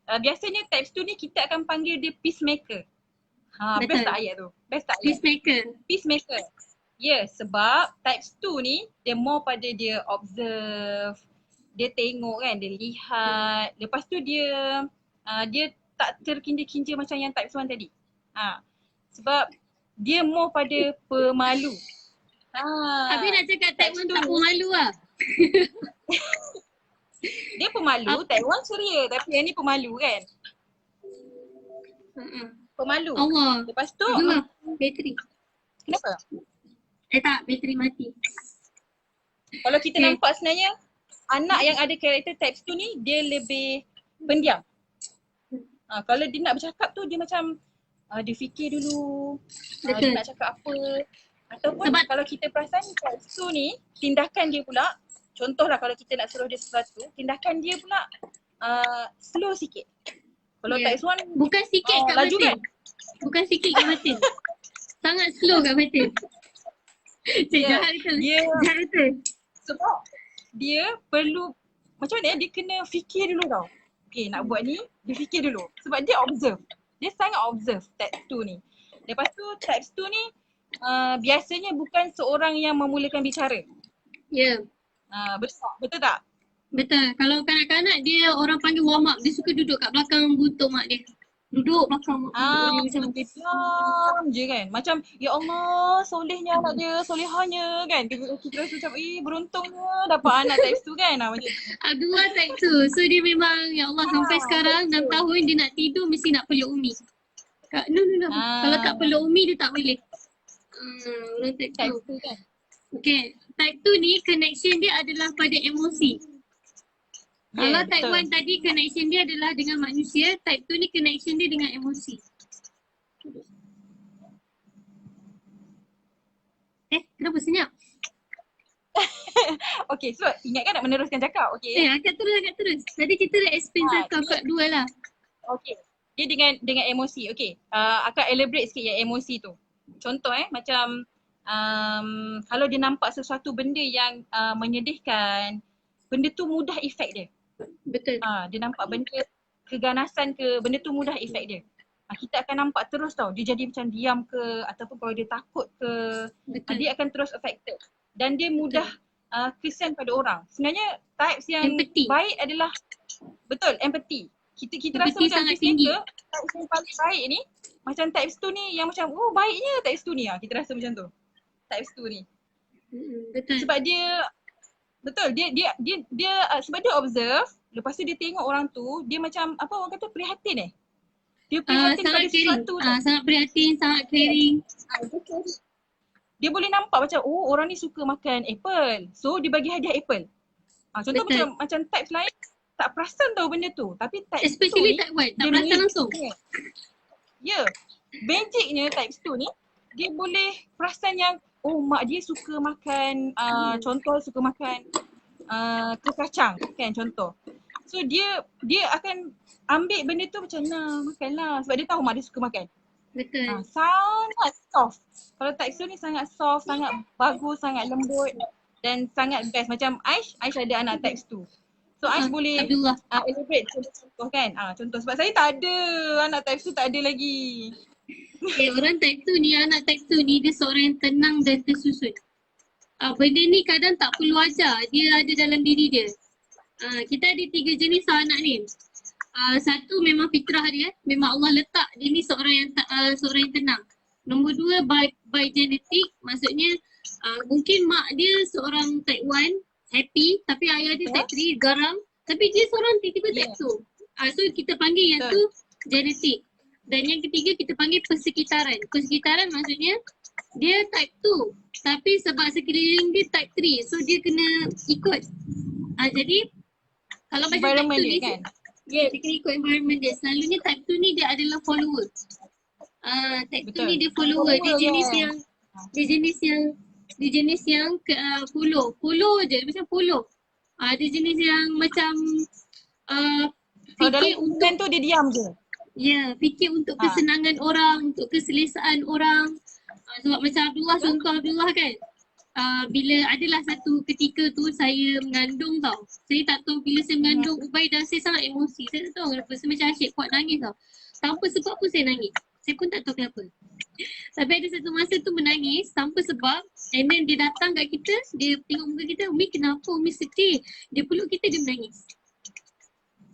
S2: biasanya types 2 ni kita akan panggil dia peacemaker.
S1: Betul.
S2: Best tak ayat tu? Best tak ayat?
S1: Peacemaker.
S2: Peacemaker. Sebab types 2 ni dia more pada dia observe, dia tengok kan, dia lihat. Lepas tu dia tak terkinja-kinja macam yang types 1 tadi. Sebab dia more pada pemalu.
S1: Habis nak cakap type 1 tak pemalu lah.
S2: Dia pemalu, type 1 ceria tapi yang ni pemalu kan. Pemalu.
S1: Allah.
S2: Lepas tu
S1: bateri.
S2: Kenapa?
S1: Tak, bateri mati.
S2: Kalau kita nampak sebenarnya anak yang ada karakter types 2 ni dia lebih pendiam. Kalau dia nak bercakap tu dia macam dia fikir dulu. Dia nak cakap apa. Ataupun kalau kita perasan types 2 ni tindakan dia pula, contohlah kalau kita nak suruh dia sesuatu, tindakan dia pula slow sikit. Kalau types 1
S1: bukan sikit Kak
S2: laju
S1: Fatin.
S2: kan?
S1: Bukan sikit Kak Fatin. Sangat slow Kak Fatin. Jahat betul. Jahat betul.
S2: Sebab dia perlu macam mana dia kena fikir dulu tau. Okay, nak buat ni dia fikir dulu. Sebab dia observe. Dia sangat observe types 2 ni. Lepas tu types 2 ni biasanya bukan seorang yang memulakan bicara.
S1: Ya.
S2: Betul tak?
S1: Betul. Kalau kanak-kanak dia orang panggil warm up. Dia suka duduk kat belakang buntut mak dia. Duduk belakang mak dia macam
S2: dia diam je kan. Macam ya Allah solehnya anak dia, solehanya kan. Kita rasa macam beruntungnya dapat anak types 2 kan. Macam
S1: Abdullah type 2. So dia memang ya Allah sampai sekarang 6 tahun dia nak tidur mesti nak peluk Umi. No. Kalau tak peluk Umi dia tak boleh. Orang type 2
S2: kan.
S1: Okay. Type 2 ni connection dia adalah pada emosi. Kalau type 1 tadi connection dia adalah dengan manusia, type 2 ni connection dia dengan emosi. Kenapa senyap?
S2: Okay, so ingatkan nak meneruskan cakap, okay?
S1: Akak terus. Tadi kita dah explain satu, akak dua lah.
S2: Okay, dia dengan emosi, okay. Akak elaborate sikit yang emosi tu. Contoh macam kalau dia nampak sesuatu benda yang menyedihkan, benda tu mudah efek dia.
S1: Betul.
S2: Dia nampak benda keganasan ke, benda tu mudah efek dia. Kita akan nampak terus tau, dia jadi macam diam ke ataupun kalau dia takut ke, dia akan terus affected. Dan dia mudah kesian pada orang. Sebenarnya types yang
S1: empathy.
S2: Baik adalah betul, empathy. Kita rasa
S1: Empathy
S2: macam
S1: peacemaker,
S2: types yang paling baik ni macam types 2 ni yang macam baiknya types 2 ni kita rasa macam tu. Types 2 ni.
S1: Betul.
S2: Sebab dia sebab dia observe, lepas tu dia tengok orang tu, dia macam apa orang kata prihatin Dia prihatin pada sesuatu tu.
S1: Sangat prihatin, sangat caring.
S2: Dia boleh nampak macam orang ni suka makan apple. So dia bagi hadiah apple. Contoh macam types lain tak perasan tahu benda tu. Tapi types
S1: especially
S2: 2 ni
S1: type 1, tak perasan langsung.
S2: Ya. Magicnya types 2 ni dia boleh perasan yang mak dia suka makan contoh suka makan kacang kan contoh. So dia akan ambil benda tu macam makanlah sebab dia tahu mak dia suka makan.
S1: Betul.
S2: Sangat soft. Kalau types 2 ni sangat soft, sangat bagus, sangat lembut dan sangat best. Macam Aish ada anak types 2. So Aish boleh elaborate contoh kan. Contoh sebab saya tak ada anak types 2, tak ada lagi.
S1: Orang type 2 ni, anak type 2 ni dia seorang yang tenang dan tersusun. Benda ni kadang tak perlu ajar, dia ada dalam diri dia. Kita ada 3 jenis anak ni.
S3: satu memang fitrah dia, memang Allah letak dia ni seorang yang tenang. Nombor dua, by genetic, maksudnya mungkin mak dia seorang type 1, happy, tapi ayah dia type 3, garam, tapi dia seorang tiba-tiba type 2. So kita panggil yang tu genetik. Dan yang ketiga kita panggil persekitaran. Persekitaran maksudnya dia type 2 tapi sebab sekeliling dia type 3, so dia kena ikut. Jadi kalau macam type 2 ni
S2: kan?
S3: dia kena ikut environment dia. Selalunya type 2 ni dia adalah follower. Type 2 ni dia follower. Dia jenis yang follow je, macam follow. Dia jenis yang macam fikir untuk
S2: tu dia diam je.
S3: Ya, fikir untuk kesenangan orang, untuk keselesaan orang. Sebab macam Abdullah, contoh Abdullah kan, bila adalah satu ketika tu saya mengandung tau. Saya tak tahu bila saya mengandung Ubaidah, saya sangat emosi. Saya tak tahu kenapa, saya macam asyik kuat nangis tau. Tanpa sebab pun saya nangis. Saya pun tak tahu kenapa. Tapi ada satu masa tu menangis tanpa sebab, and then dia datang kat kita, dia tengok muka kita, Umi kenapa? Umi sedih. Dia peluk kita, dia menangis.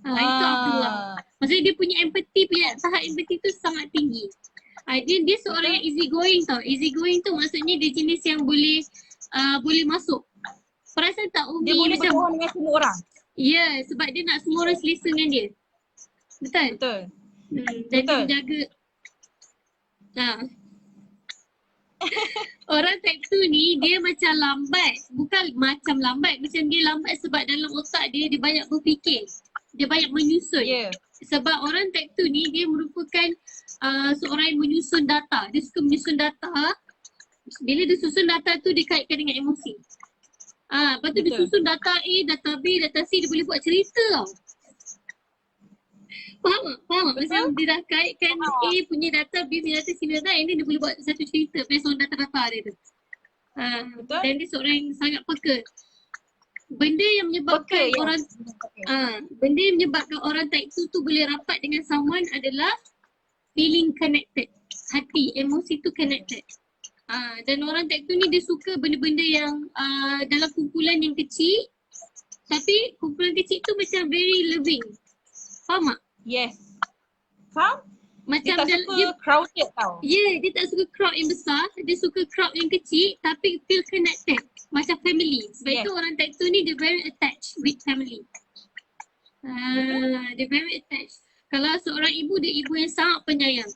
S3: Itu Abdullah. Maksudnya dia punya empathy, tahap empathy tu sangat tinggi. Dia seorang yang easy going tau. Easy going tu maksudnya dia jenis yang boleh masuk. Perasan tak Umi
S2: dia boleh
S3: macam
S2: berkawan dengan semua orang.
S3: Ya, sebab dia nak semua orang selesa dengan dia. Betul? Dan dia menjaga. Orang type 2 ni dia macam lambat. Bukan macam lambat, macam dia lambat sebab dalam otak dia banyak berfikir. Dia banyak menyusun. Sebab orang type 2 ni dia merupakan seorang yang menyusun data. Dia suka menyusun data. Bila dia susun data tu dia kaitkan dengan emosi. Lepas tu dia susun data A, data B, data C, dia boleh buat cerita tau. Faham tak? Macam dia dah kaitkan A punya data, B punya data, C punya data, and then dia boleh buat satu cerita based on data-data dia tu. Dan dia seorang yang sangat peka. Benda yang menyebabkan orang type 2 tu boleh rapat dengan someone adalah feeling connected. Hati, emosi tu connected. Dan orang type 2 ni dia suka benda-benda yang dalam kumpulan yang kecil, tapi kumpulan kecil tu macam very loving. Faham tak?
S2: Yes. Faham?
S3: Macam
S2: dia tak suka crowded tau.
S3: Dia tak suka crowd yang besar, dia suka crowd yang kecil tapi feel connected. Macam family. Sebab itu orang type 2 ni dia very attached with family. Dia very attached. Kalau seorang ibu, dia ibu yang sangat penyayang.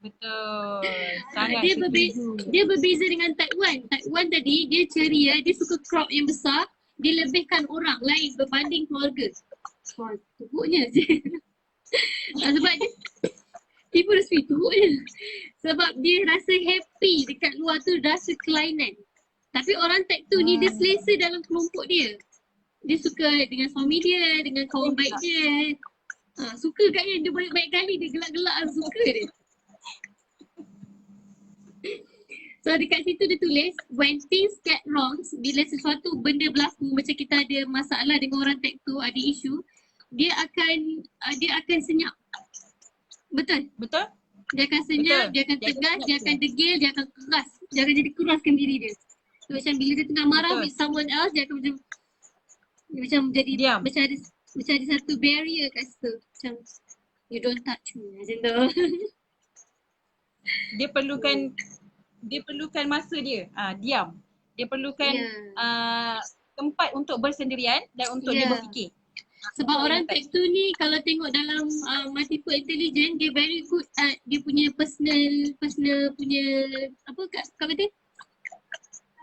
S2: Betul. Sangat
S3: dia berbeza dengan type 1. Type 1 tadi dia ceria, dia suka crowd yang besar, dia lebihkan orang lain berbanding keluarga. Teruknya je. Sebab dia ibu rasa teruknya. Sebab dia rasa happy dekat luar tu, rasa kelainan. Tapi orang type 2 ni dia selesa dalam kelompok dia. Dia suka dengan suami dia, dengan kawan baik dia. Suka kat dia baik-baik kali dia gelak-gelak, suka dia. So dekat situ dia tulis, when things get wrong, bila sesuatu benda berlaku, macam kita ada masalah dengan orang type 2, ada isu, dia akan senyap. Betul? Dia akan senyap, dia akan tegas, dia akan degil, dia akan keras. Dia akan jadi keraskan diri dia. So, macam bila dia tengah marah with someone else, dia akan macam jadi diam. Macam ada satu barrier kat situ. Macam you don't touch me, macam tu.
S2: Dia perlukan masa dia, diam. Dia perlukan tempat untuk bersendirian dan untuk dia berfikir.
S3: Sebab orang type 2 ni kalau tengok dalam multiple intelligence, dia very good at dia punya personal punya apa kat kata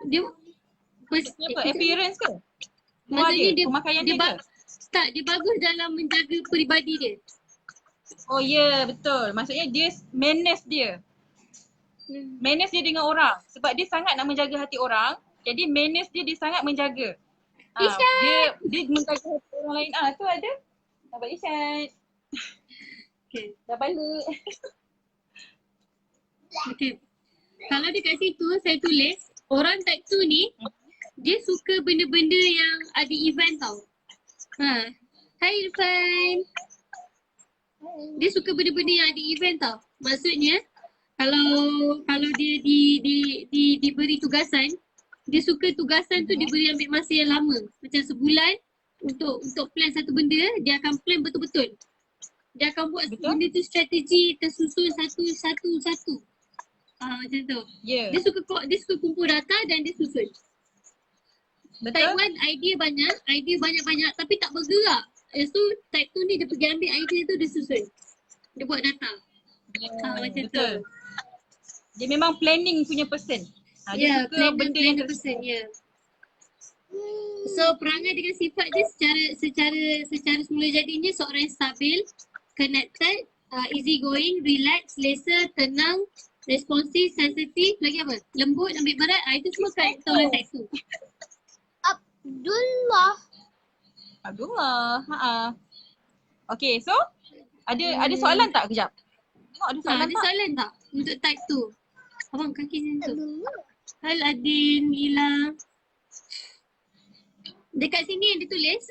S3: dia
S2: appearance ke?
S3: Maksudnya dia
S2: pemakaian dia ke?
S3: Dia bagus dalam menjaga peribadi dia.
S2: Oh ya, betul. Maksudnya dia manners dia. Manners dia dengan orang. Sebab dia sangat nak menjaga hati orang. Jadi manners dia sangat menjaga. Dia menjaga hati orang lain. Tu ada. Abang Isyad.
S3: Okay.
S2: Dah balik.
S3: Okay. Kalau dekat situ saya tulis, orang type 2 ni dia suka benda-benda yang ada event tau. Hai Irfan. Dia suka benda-benda yang ada event tau. Maksudnya kalau dia diberi tugasan, dia suka tugasan tu diberi ambil masa yang lama. Macam sebulan, untuk plan satu benda, dia akan plan betul-betul. Dia akan buat
S2: Betul.
S3: benda tu strategi tersusun satu. Macam tu.
S2: Ya.
S3: Dia suka kumpul data dan dia susun. Type
S2: Betul.
S3: 1 idea banyak tapi tak bergerak. Lepas tu type 2 ni dia pergi ambil idea tu dia susun. Dia buat data. Macam
S2: Betul.
S3: tu.
S2: Dia memang planning punya person. Dia
S3: Ya,
S2: suka benda yang
S3: planner person, ya. So perangai dengan sifat dia secara semula jadinya seorang yang stabil, connected, easy going, relax, selesa, tenang, responsif, sensitif, lagi apa? Lembut, ambil berat. Itu semua karakter orang type 2.
S2: Abdullah. Okay, so ada soalan tak kejap? Tengok ada soalan
S3: Ada
S2: tak?
S3: soalan tak untuk type 2? Abang kaki macam tu. Hal Adin, Ila. Dekat sini yang ditulis,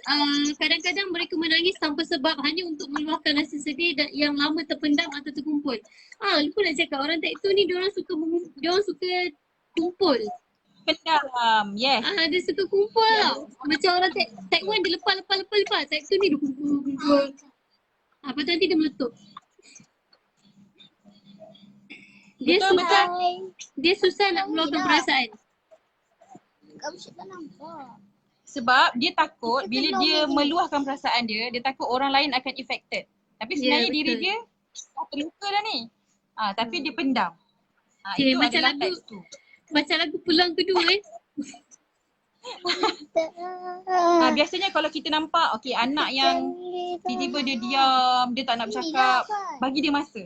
S3: kadang-kadang mereka menangis tanpa sebab hanya untuk meluahkan rasa sedih yang lama terpendam atau terkumpul. Lupa nak cakap orang type 2 ni diorang suka kumpul.
S2: Pendam. Yes.
S3: Dia suka kumpul tau. Macam orang type 1 dia lepas. Type 2 ni dia kumpul. Lepas tu nanti dia meletup. Dia susah nak meluahkan perasaan.
S2: Sebab dia takut bila dia meluahkan perasaan dia takut orang lain akan affected. Tapi sebenarnya diri
S3: betul.
S2: dia dah terluka dah ni. Tapi dia pendam.
S3: Okay,
S2: Itu
S3: macam
S2: adalah
S3: lagu-
S2: type 2.
S3: Macam lagu Peluang Kedua
S2: Biasanya kalau kita nampak anak yang tiba-tiba dia diam, dia tak nak bercakap, bagi dia masa.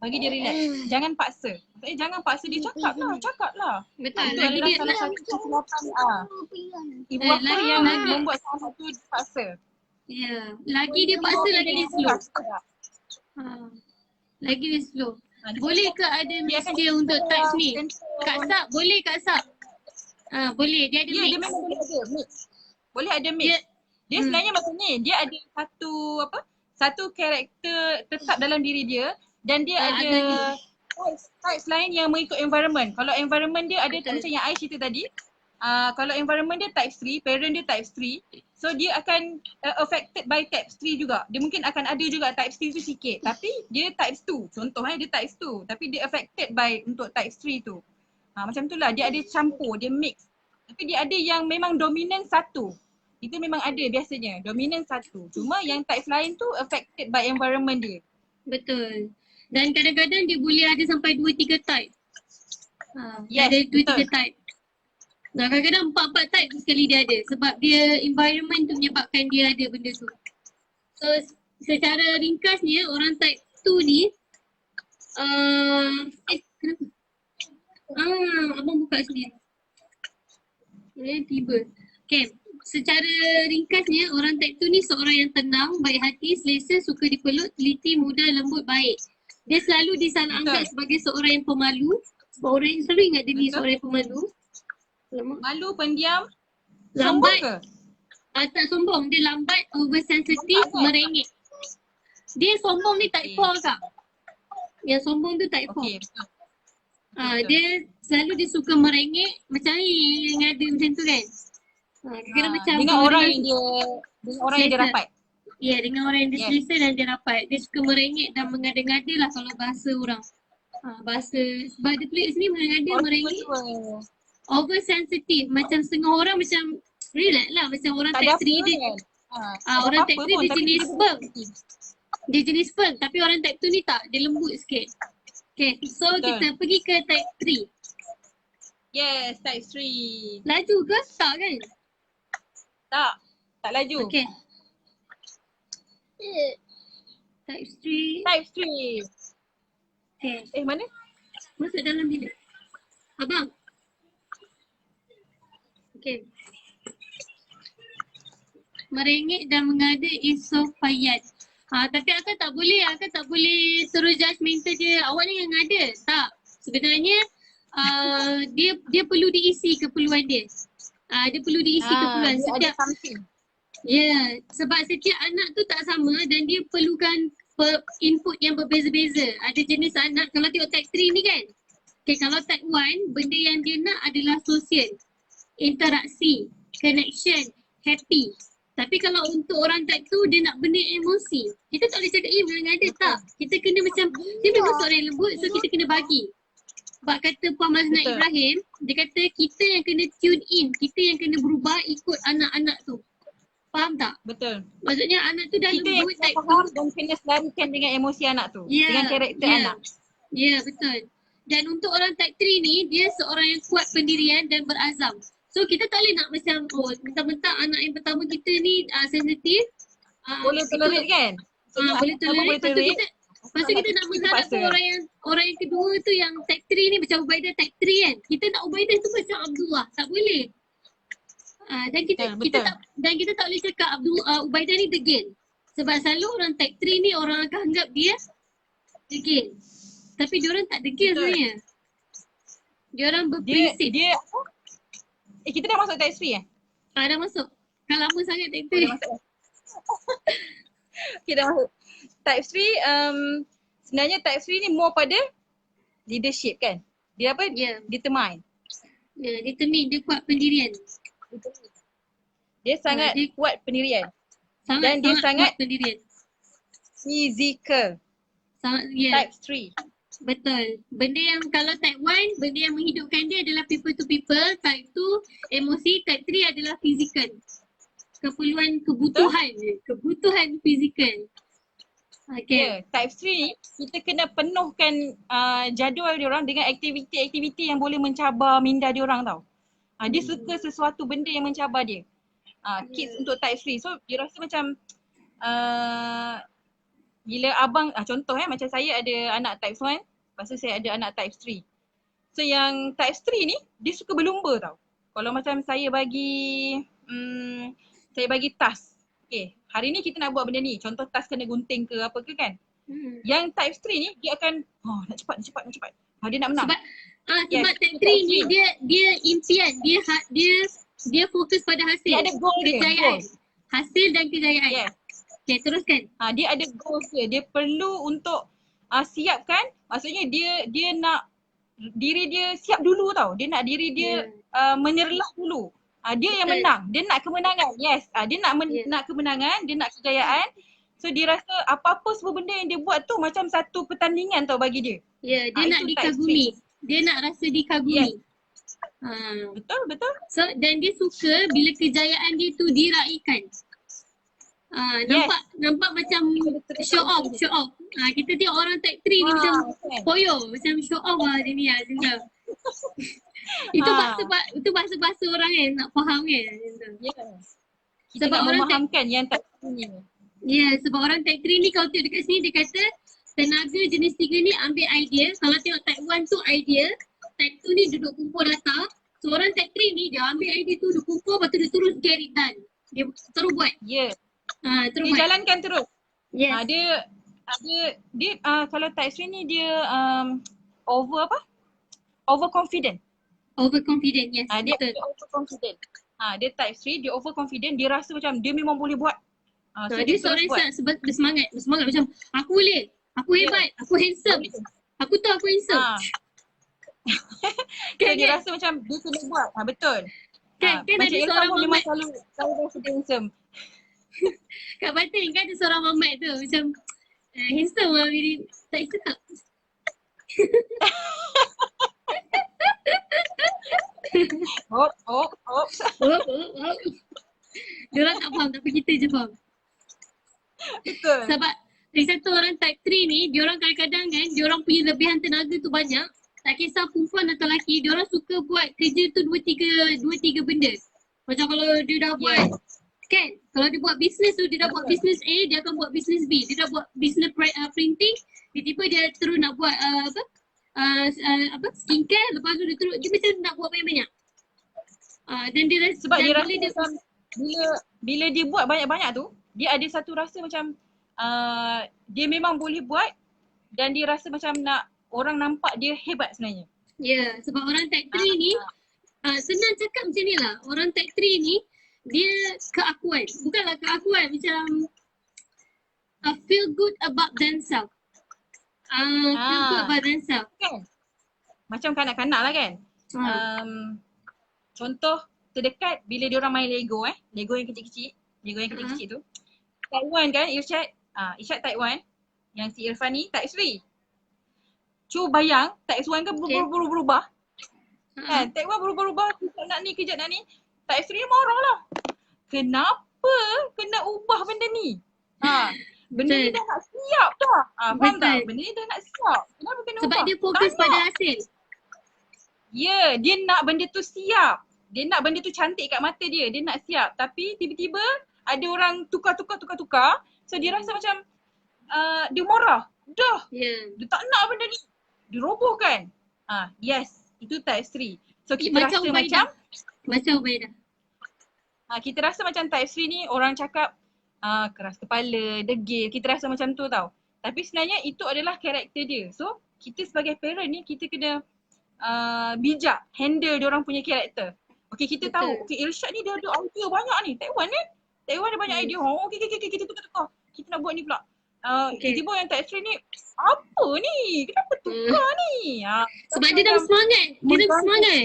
S2: Bagi dia relax. Jangan paksa. Maksudnya jangan paksa dia cakap lah.
S3: Betul.
S2: Itu
S3: Lagi
S2: adalah
S3: dia
S2: salah satu kesilapan ibu bapa
S3: lagi-
S2: yang
S3: lagi-
S2: membuat salah satu paksa.
S3: lagi dia paksa lagi dia slow. Lagi dia slow. Boleh ke ada
S2: Dia akan
S3: mixture untuk touch ni?
S2: control.
S3: Kak Sab, boleh Kak Sab? Boleh, dia ada
S2: Ya,
S3: mix.
S2: dia memang boleh ada mix. Boleh ada mix. Dia sebenarnya macam ni, dia ada satu karakter tetap dalam diri dia dan dia ada types lain yang mengikut environment. Kalau environment dia ada macam yang I cerita tadi, kalau environment dia type 3, parent dia type 3, so dia akan affected by type 3 juga. Dia mungkin akan ada juga type 3 tu sikit, tapi dia type 2. Contoh dia type 2, tapi dia affected by untuk type 3 tu. Macam tu lah, dia ada campur, dia mix. Tapi dia ada yang memang dominan satu. Itu memang ada biasanya, dominan satu. Cuma yang type lain tu affected by environment dia.
S3: Betul. Dan kadang-kadang dia boleh ada sampai 2-3 type.
S2: Yes,
S3: ada 2-3
S2: betul.
S3: type. Kadang-kadang 4 type sekali dia ada. Sebab dia environment tu menyebabkan dia ada benda tu. So secara ringkasnya orang type 2 ni kenapa? Abang buka sendiri. Tiba. Okay. Secara ringkasnya orang type 2 ni seorang yang tenang, baik hati, selesa, suka dipeluk, teliti, mudah, lembut, baik. Dia selalu disalah anggap sebagai seorang yang pemalu. Sebab orang yang selalu ingat dia ni seorang yang pemalu.
S2: Malu, pendiam,
S3: Lambat.
S2: sombong ke?
S3: Tak sombong, dia lambat, oversensitif, merengek. Dia sombong ni type 4 kak. Yang sombong tu type 4.
S2: Okey, betul.
S3: Dia selalu dia suka merengek macam ni yang ada macam tu kan. Kira macam
S2: dengan orang yang dia rapat.
S3: Ya, dengan orang yang dia selesa dan dia rapat. Dia suka merengek dan mengada-ngada lah kalau bahasa orang. Bahasa, sebab dia tulis sini mengada, merengek. Oversensitive, macam setengah orang macam relax lah, macam orang type 3 dia. Orang type 3 dia jenis firm. Dia jenis firm, tapi orang type 2 ni tak, dia lembut sikit. Okay, so kita pergi ke type 3.
S2: Yes, type 3.
S3: Laju ke? Tak kan?
S2: Tak laju.
S3: Okay. Type 3.
S2: Type 3.
S3: Okay.
S2: Mana?
S3: Masuk dalam bilik. Abang. Okay. Merengek dan mengada esophageal. Tapi akak tak boleh terus judgemental je. Awak ni yang ngada. Tak. Sebenarnya dia perlu diisi keperluan dia. Dia perlu diisi keperluan. Setiap sebab setiap anak tu tak sama dan dia perlukan input yang berbeza-beza. Ada jenis anak, kalau tengok type 3 ni kan. Okay, kalau type 1, benda yang dia nak adalah sosial, interaksi, connection, happy. Tapi kalau untuk orang type tu dia nak benda emosi. Kita tak boleh cakap dengan dia tak. Kita kena macam dia memang seorang yang lembut so kita kena bagi. Sebab kata Puan Mazna
S2: Betul.
S3: Ibrahim, dia kata kita yang kena tune in, kita yang kena berubah ikut anak-anak tu. Faham tak?
S2: Betul.
S3: Maksudnya anak tu dah
S2: Kita yang
S3: lembut
S2: kena
S3: type tu.
S2: faham dan kena selarikan dengan emosi anak tu.
S3: Ya,
S2: Dengan karakter
S3: ya.
S2: anak.
S3: Ya, betul. Dan untuk orang type 3 ni, dia seorang yang kuat pendirian dan berazam. So kita tak boleh nak macam, oh mentang-mentang anak yang pertama kita ni sensitif.
S2: Boleh tolerate kan?
S3: Boleh tolerate. Lepas tu kita kita nak mengharapkan
S2: paksa.
S3: orang yang kedua tu yang type 3 ni macam Ubaidah type 3 kan. Kita nak Ubaidah tu macam Abdullah. Tak boleh. Dan kita tak boleh cakap Ubaidah ni degil. Sebab selalu orang type 3 ni orang akan anggap dia degil. Tapi diorang tak degil sebenarnya. Diorang berprinsip.
S2: Dia kita dah masuk type 3
S3: Dah masuk. Kan lama sangat type
S2: Dah
S3: 3.
S2: masuk. Okay, dah masuk. Type 3 sebenarnya type 3 ni more pada leadership kan? Dia apa?
S3: Ya.
S2: Determine.
S3: Ya, determine, dia kuat pendirian.
S2: Dia sangat
S3: dia-
S2: kuat pendirian.
S3: Sangat,
S2: Dan dia sangat
S3: kuat pendirian.
S2: Physical.
S3: Sangat, ya.
S2: Type 3.
S3: Betul. Benda yang kalau type 1, benda yang menghidupkan dia adalah people to people. Type 2, emosi. Type 3 adalah physical. Kebutuhan fizikal. Okay.
S2: Yeah, type 3 ni kita kena penuhkan jadual diorang dengan aktiviti-aktiviti yang boleh mencabar minda diorang tau. Dia suka sesuatu benda yang mencabar dia. Kids untuk type 3. So dia rasa macam bila abang, contoh macam saya ada anak type 1, lepas tu saya ada anak type 3. So yang type 3 ni dia suka berlumba tau. Kalau macam saya bagi task. Okay, hari ni kita nak buat benda ni. Contoh task kena gunting ke apa ke kan. Yang type 3 ni dia akan nak cepat. Dia nak menang.
S3: Sebab type 3 ni dia impian, dia fokus pada hasil.
S2: Dia ada goal dia,
S3: kejayaan.
S2: goal.
S3: Hasil dan kejayaan.
S2: Yes.
S3: Okay, teruskan.
S2: Dia ada goals dia. Dia perlu untuk siapkan. Maksudnya dia nak diri dia siap dulu tau. Dia nak diri dia menyerlah dulu. Dia yang menang. Dia nak kemenangan. Yes. Dia nak kemenangan. Dia nak kejayaan. So dia rasa apa-apa semua benda yang dia buat tu macam satu pertandingan tau bagi dia.
S3: Ya, dia nak
S2: itu type
S3: dikagumi. Dia nak rasa dikagumi.
S2: Betul.
S3: So dan dia suka bila kejayaan dia tu diraikan. Nampak macam show off. Kita tengok orang type 3 ni macam poyo, macam show off lah dia ni macam tu. Itu bahasa orang kan nak faham kan.
S2: Kita
S3: Sebab
S2: nak
S3: orang
S2: memahamkan yang type 3 ni.
S3: Ya, sebab orang type 3 ni kalau tengok dekat sini dia kata tenaga jenis 3 ni ambil idea. Kalau tengok type 1 tu idea, type 2 ni duduk kumpul data. So orang type 3 ni dia ambil idea tu, dia kumpul, lepas tu dia terus get it done. Dia terus buat.
S2: Ya.
S3: Terus
S2: Dia
S3: buat.
S2: jalankan terus.
S3: Yes.
S2: Dia kalau type 3 ni dia overconfident.
S3: Overconfident, yes.
S2: Dia
S3: Betul.
S2: overconfident. Dia type 3, dia overconfident, dia rasa macam dia memang boleh buat. So
S3: Dia seorang yang sangat bersemangat macam aku boleh, aku hebat, aku handsome. Aku tahu aku handsome.
S2: So dia rasa macam dia kena buat. Betul.
S3: Kan
S2: Macam
S3: ada
S2: Ilham
S3: seorang
S2: pun memang
S3: mamat
S2: selalu rasa dia handsome.
S3: kat batin kan ada seorang mamat tu macam handsome lah bila tak cakap. Diorang tak faham tapi kita je faham.
S2: Betul.
S3: Sebab lagi satu orang type 3 ni, diorang kadang-kadang kan, diorang punya lebihan tenaga tu banyak. Tak kisah perempuan atau lelaki, diorang suka buat kerja tu dua tiga benda. Macam kalau dia dah buat, kan? Kalau dia buat bisnes tu, dia dah buat bisnes A, dia akan buat bisnes B. Dia dah buat bisnes printing, tiba-tiba dia terus nak buat skincare, lepas tu dia macam nak buat banyak-banyak. Dan dia rasa,
S2: Sebab dia rasa macam bila dia buat banyak-banyak tu, dia ada satu rasa macam dia memang boleh buat dan dia rasa macam nak orang nampak dia hebat sebenarnya.
S3: Ya, sebab orang type 3 ni senang cakap macam ni lah. Orang type 3 ni dia keakuan. Bukanlah keakuan, macam feel good about themselves. Feel good about themselves.
S2: Kan? Macam kanak-kanak lah kan. Contoh terdekat bila diorang main Lego Lego yang kecil-kecil. Dia goreng kecil-kecil tu. Type 1 kan Irsyad? Irsyad type 1. Yang si Irfan ni type 3. Cuba bayang type 1 kan
S3: Okay.
S2: berubah-ubah. Kan? Type 1 berubah-ubah. Kejap nak ni, kejap nak ni. Type 3 marah lah. Kenapa kena ubah benda ni? Benda ni
S3: Betul.
S2: dah nak siap dah. Faham
S3: Betul.
S2: tak? Benda ni dah nak siap. Kenapa kena
S3: Sebab
S2: ubah?
S3: dia fokus
S2: Tak
S3: pada
S2: nak.
S3: hasil.
S2: Ya, dia nak benda tu siap. Dia nak benda tu cantik kat mata dia. Dia nak siap. Tapi tiba-tiba ada orang tukar. So dia rasa macam dia marah. Dah.
S3: Ya.
S2: Dia tak nak benda ni. Dia robohkan. Yes. Itu type 3. So kita
S3: Macam
S2: rasa
S3: Ubaidah. Macam Ubaidah.
S2: kita rasa macam type 3 ni orang cakap keras kepala, degil. Kita rasa macam tu tau. Tapi sebenarnya itu adalah karakter dia. So kita sebagai parent ni kita kena bijak handle diorang punya karakter. Okay, kita
S3: Betul.
S2: tahu. Okay, Irsyad ni dia ada idea banyak ni. Type 1 kan? Type 1 ada banyak idea. Okay, kita tukar. Kita nak buat ni pula.
S3: Okay.
S2: Tiba-tiba yang type 3 ni, apa ni? Kenapa tukar ni?
S3: Sebab dia dah semangat. Dia dah semangat.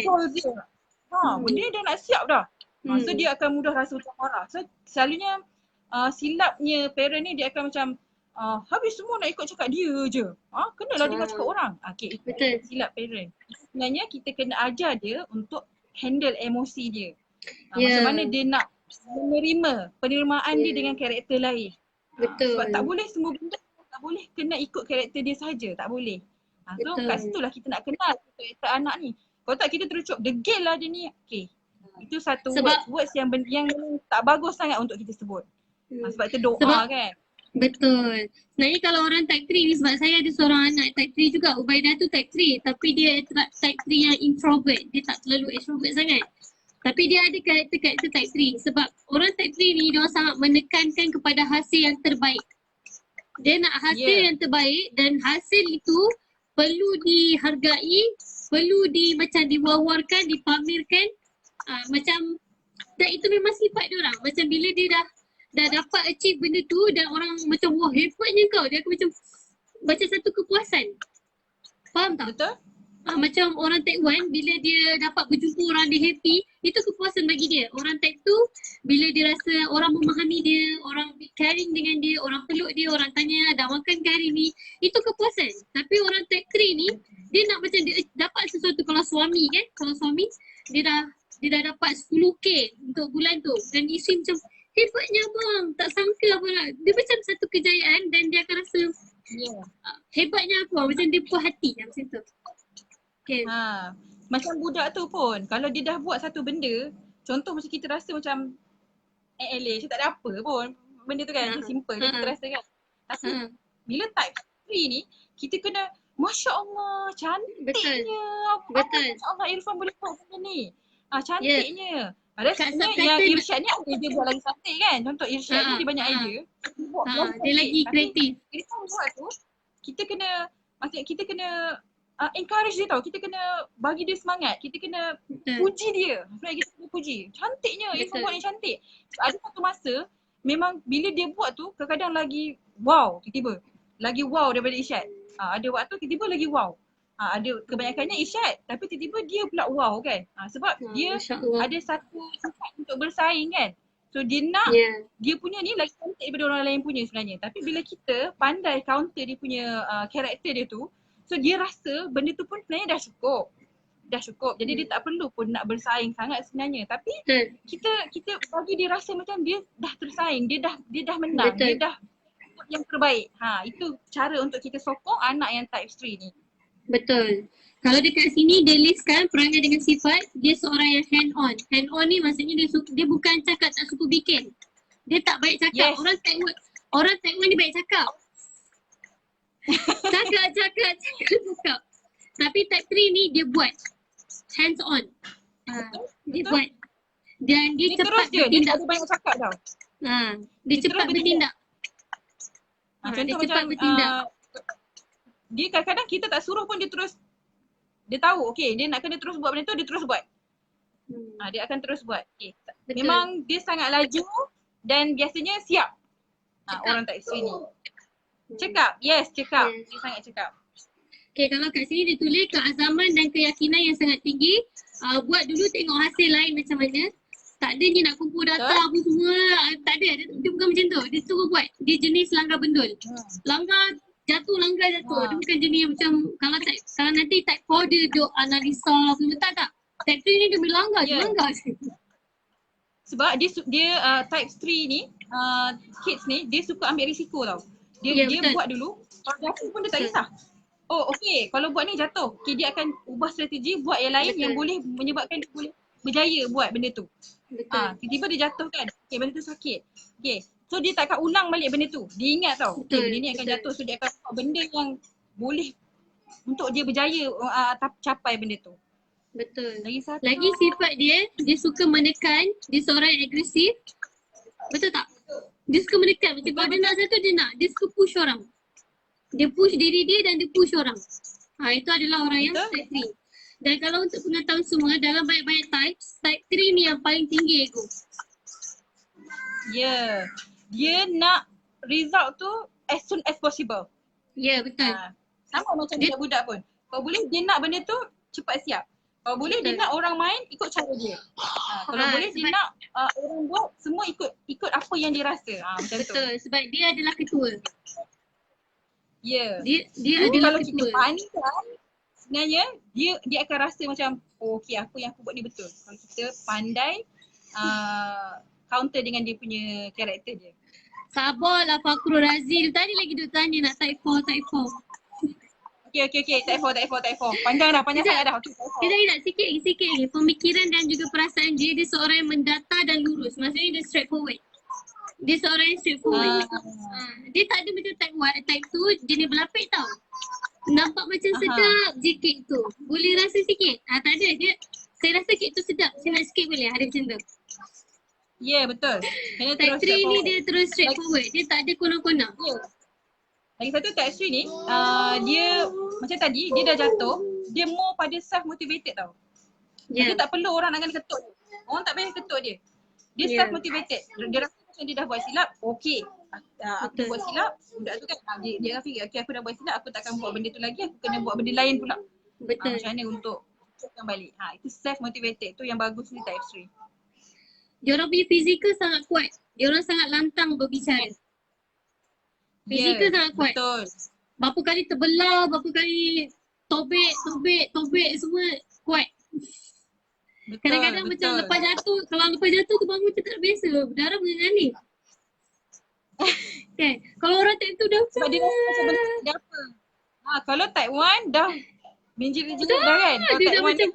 S2: Benda ni dah nak siap dah. So
S3: Hmm.
S2: dia akan mudah rasa macam marah. So selalunya silapnya parent ni dia akan macam habis semua nak ikut cakap dia je. Kenalah dengar cakap orang. Okay, itu
S3: Betul.
S2: silap parent. Sebenarnya kita kena ajar dia untuk handle emosi dia.
S3: Ya.
S2: Macam mana dia nak menerima penerimaan dia dengan karakter lain.
S3: Betul.
S2: Sebab tak boleh semua benda tak boleh kena ikut karakter dia saja, tak boleh. So
S3: Betul.
S2: kat situlah kita nak kenal karakter anak ni. Kalau tak kita terus cop degil lah dia ni. Okay. Itu satu
S3: Sebab-
S2: words yang tak bagus sangat untuk kita sebut. Sebab itu doa
S3: Sebab-
S2: kan.
S3: Betul. Sebenarnya kalau orang type 3 ni, sebab saya ada seorang anak type 3 juga. Ubaidah tu type 3 tapi dia type 3 yang introvert. Dia tak terlalu extrovert sangat. Tapi dia ada karakter type 3. Sebab orang type 3 ni dia sangat menekankan kepada hasil yang terbaik. Dia nak hasil
S2: Yeah.
S3: yang terbaik dan hasil itu perlu dihargai, perlu macam diwawarkan, dipamerkan. Macam dan itu memang sifat dia orang. Macam bila dia dah dapat achieve benda tu dan orang macam wah hebatnya kau. Dia akan macam satu kepuasan. Faham tak?
S2: Betul?
S3: Macam orang type 1 bila dia dapat berjumpa orang dia happy, itu kepuasan bagi dia. Orang type 2 bila dia rasa orang memahami dia, orang be caring dengan dia, orang peluk dia, orang tanya dah makan ke hari ni, itu kepuasan. Tapi orang type 3 ni dia nak macam dia dapat sesuatu. Kalau suami kan, kalau suami dia dah dapat 10k untuk bulan tu dan isteri macam hebatnya abang, tak sangka abang. Dia macam satu kejayaan dan dia akan rasa
S2: Yeah.
S3: hebatnya aku, macam dia puas hati macam tu. Okay.
S2: Macam budak tu pun kalau dia dah buat satu benda, contoh macam kita rasa macam macam tak ada apa pun benda tu kan, macam simple je kita rasa kan. Tapi bila type 3 ni kita kena Masya Allah cantiknya.
S3: Betul.
S2: Masya Allah Irfan boleh buat benda ni. Cantiknya. Padahal
S3: Kat
S2: sebenarnya
S3: subtitle
S2: yang Irsyad ni ada dia buat lagi cantik kan. Contoh Irsyad ni dia banyak idea. Dia buat
S3: Dia lagi kreatif.
S2: Irfan buat tu kita kena encourage dia tau. Kita kena bagi dia semangat. Kita kena puji dia. Sebenarnya kita kena puji. Cantiknya Irfan buat ni cantik. Ada satu masa memang bila dia buat tu kadang-kadang lagi wow tiba-tiba. Lagi wow daripada Irsyad. Ada waktu tiba-tiba lagi wow. Ada kebanyakannya Irsyad tapi tiba-tiba dia pula wow kan. Sebab dia ada satu sifat untuk bersaing kan. So dia nak dia punya ni lagi cantik daripada orang lain punya sebenarnya. Tapi bila kita pandai counter dia punya karakter dia tu, so dia rasa benda tu pun sebenarnya dah cukup. Jadi dia tak perlu pun nak bersaing sangat sebenarnya. Tapi kita bagi dia rasa macam dia dah tersaing, dia dah menang, dia dah buat yang terbaik. Itu cara untuk kita sokong anak yang type 3 ni.
S3: Betul. Kalau dekat sini dia listkan perangai dengan sifat, dia seorang yang hand on. Hand on ni maksudnya dia bukan cakap tak suka bikin. Dia tak baik cakap.
S2: Yes.
S3: Orang type 1 ni baik cakap. Cakap. Tapi type 3 ni dia buat. Hands on. Dia buat. Dan dia cepat
S2: terus je, dia
S3: bertindak.
S2: tak ada banyak cakap tau.
S3: Dia cepat bertindak.
S2: Contoh
S3: dia cepat
S2: macam
S3: bertindak.
S2: dia kadang-kadang kita tak suruh pun dia tahu okay dia nak kena terus buat benda tu, dia terus buat. Dia akan terus buat.
S3: Betul.
S2: Memang dia sangat laju dan biasanya siap. Orang type 3 ni. Cakap. Yes. Dia sangat cakap.
S3: Okay, kalau kat sini dia tulis keazaman dan keyakinan yang sangat tinggi. Buat dulu tengok hasil lain macam mana. Tak ada je nak kumpul data apa semua. Tak ada. Dia bukan macam tu. Dia suruh buat. Dia jenis langgar bendul. Langgar langgar jatuh. Dia bukan jenis yang macam kalau nanti type 4 dia duk analisa apa semua. Tak. Type 3 ni dia boleh langgar je. Langgar je.
S2: Sebab dia type 3 ni, kids ni, dia suka ambil risiko tau. Dia
S3: betul.
S2: buat dulu, kalau jatuh pun dia tak kisah. Oh okey, kalau buat ni jatuh. Okay, dia akan ubah strategi, buat yang lain yang boleh menyebabkan dia boleh berjaya buat benda tu. Tiba-tiba dia jatuh kan. Okay, benda tu sakit. Okay, so dia tak akan ulang balik benda tu. Dia ingat tau, okay, benda ni akan jatuh. So dia akan buat benda yang boleh untuk dia berjaya capai benda tu.
S3: Betul.
S2: Lagi satu.
S3: Lagi sifat dia suka menekan. Dia seorang yang agresif. Betul tak? Dia suka menekan. Macam kalau dia nak satu, dia suka push orang. Dia push diri dia dan dia push orang. Itu adalah orang yang type 3. Dan kalau untuk pengetahuan semua, dalam banyak-banyak type 3 ni yang paling tinggi ego.
S2: Ya. Dia nak result tu as soon as possible.
S3: Ya, betul.
S2: Sama macam budak-budak pun. Kalau boleh dia nak benda tu cepat siap. Kalau boleh dia nak orang main ikut cara dia. Kalau boleh dia nak orang buat semua ikut apa yang dia rasa. Macam tu.
S3: Betul. Sebab dia adalah ketua.
S2: Ya.
S3: Dia adalah
S2: kalau
S3: ketua.
S2: kita pandai, sebenarnya dia akan rasa macam okey apa yang aku buat ni betul. Kalau kita pandai counter dengan dia punya karakter dia.
S3: Sabarlah Fakrul Razil. Tadi lagi duk tanya nak type 4.
S2: Okey. Type 4. Panjang sangat dah. Okay,
S3: Kita sikit lagi. Pemikiran dan juga perasaan dia seorang yang mendata dan lurus. Maksudnya dia straightforward. Dia seorang yang straightforward. Dia tak ada macam type 2 jenis berlapik tau. Nampak macam sedap je kek tu. Boleh rasa sikit. Tak ada. Saya rasa kek tu sedap. Saya nak sikit boleh. Ada macam tu.
S2: Ya, betul.
S3: Type 3 ni dia terus straightforward. Dia tak ada konak-konak.
S2: Lagi satu type 3 ni, dia macam tadi, dia dah jatuh, dia more pada self-motivated tau. Dia tak perlu orang nak kena ketuk dia. Orang tak payah ketuk dia. Dia self-motivated. Dia rasa macam dia dah buat silap, okey. Aku buat silap, budak tu kan, dia akan fikir, okey aku dah buat silap, aku takkan buat benda tu lagi, aku kena buat benda lain pula.
S3: Betul.
S2: Macam mana untuk cakap balik. Itu self-motivated. Tu yang bagus ni type 3.
S3: Diorang punya fizikal sangat kuat. Diorang sangat lantang berbicara. Fizikal sangat kuat.
S2: Betul.
S3: Berapa kali terbelah, berapa kali tobek semua kuat.
S2: Betul.
S3: Kadang-kadang macam lepas jatuh, kalau lepas jatuh tu bangun macam tak biasa. Berdarah mengalir. Kan? Kalau orang type tu dah
S2: sebab dia rasa macam benda dia apa. Kalau type 1 dah menjerit-jerit dah kan.
S3: Dia dah macam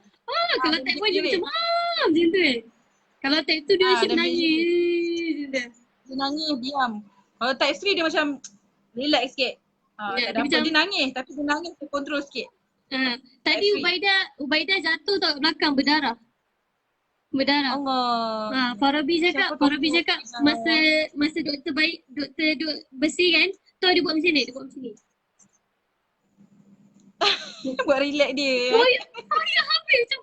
S3: kalau type 1 dia macam macam tu kan. Kalau type 2 dia asyik menangis.
S2: Dia nangis diam. Kalau type 3 dia macam relax sikit. Tak ada apa. Dia nangis tapi dia nangis terkontrol sikit.
S3: Tadi Ubaidah jatuh tau kat belakang berdarah.
S2: Allah.
S3: Farabi cakap masa doktor duk bersih kan, tu dia buat macam ni,
S2: Buat relax dia.
S3: Oh ya, habis macam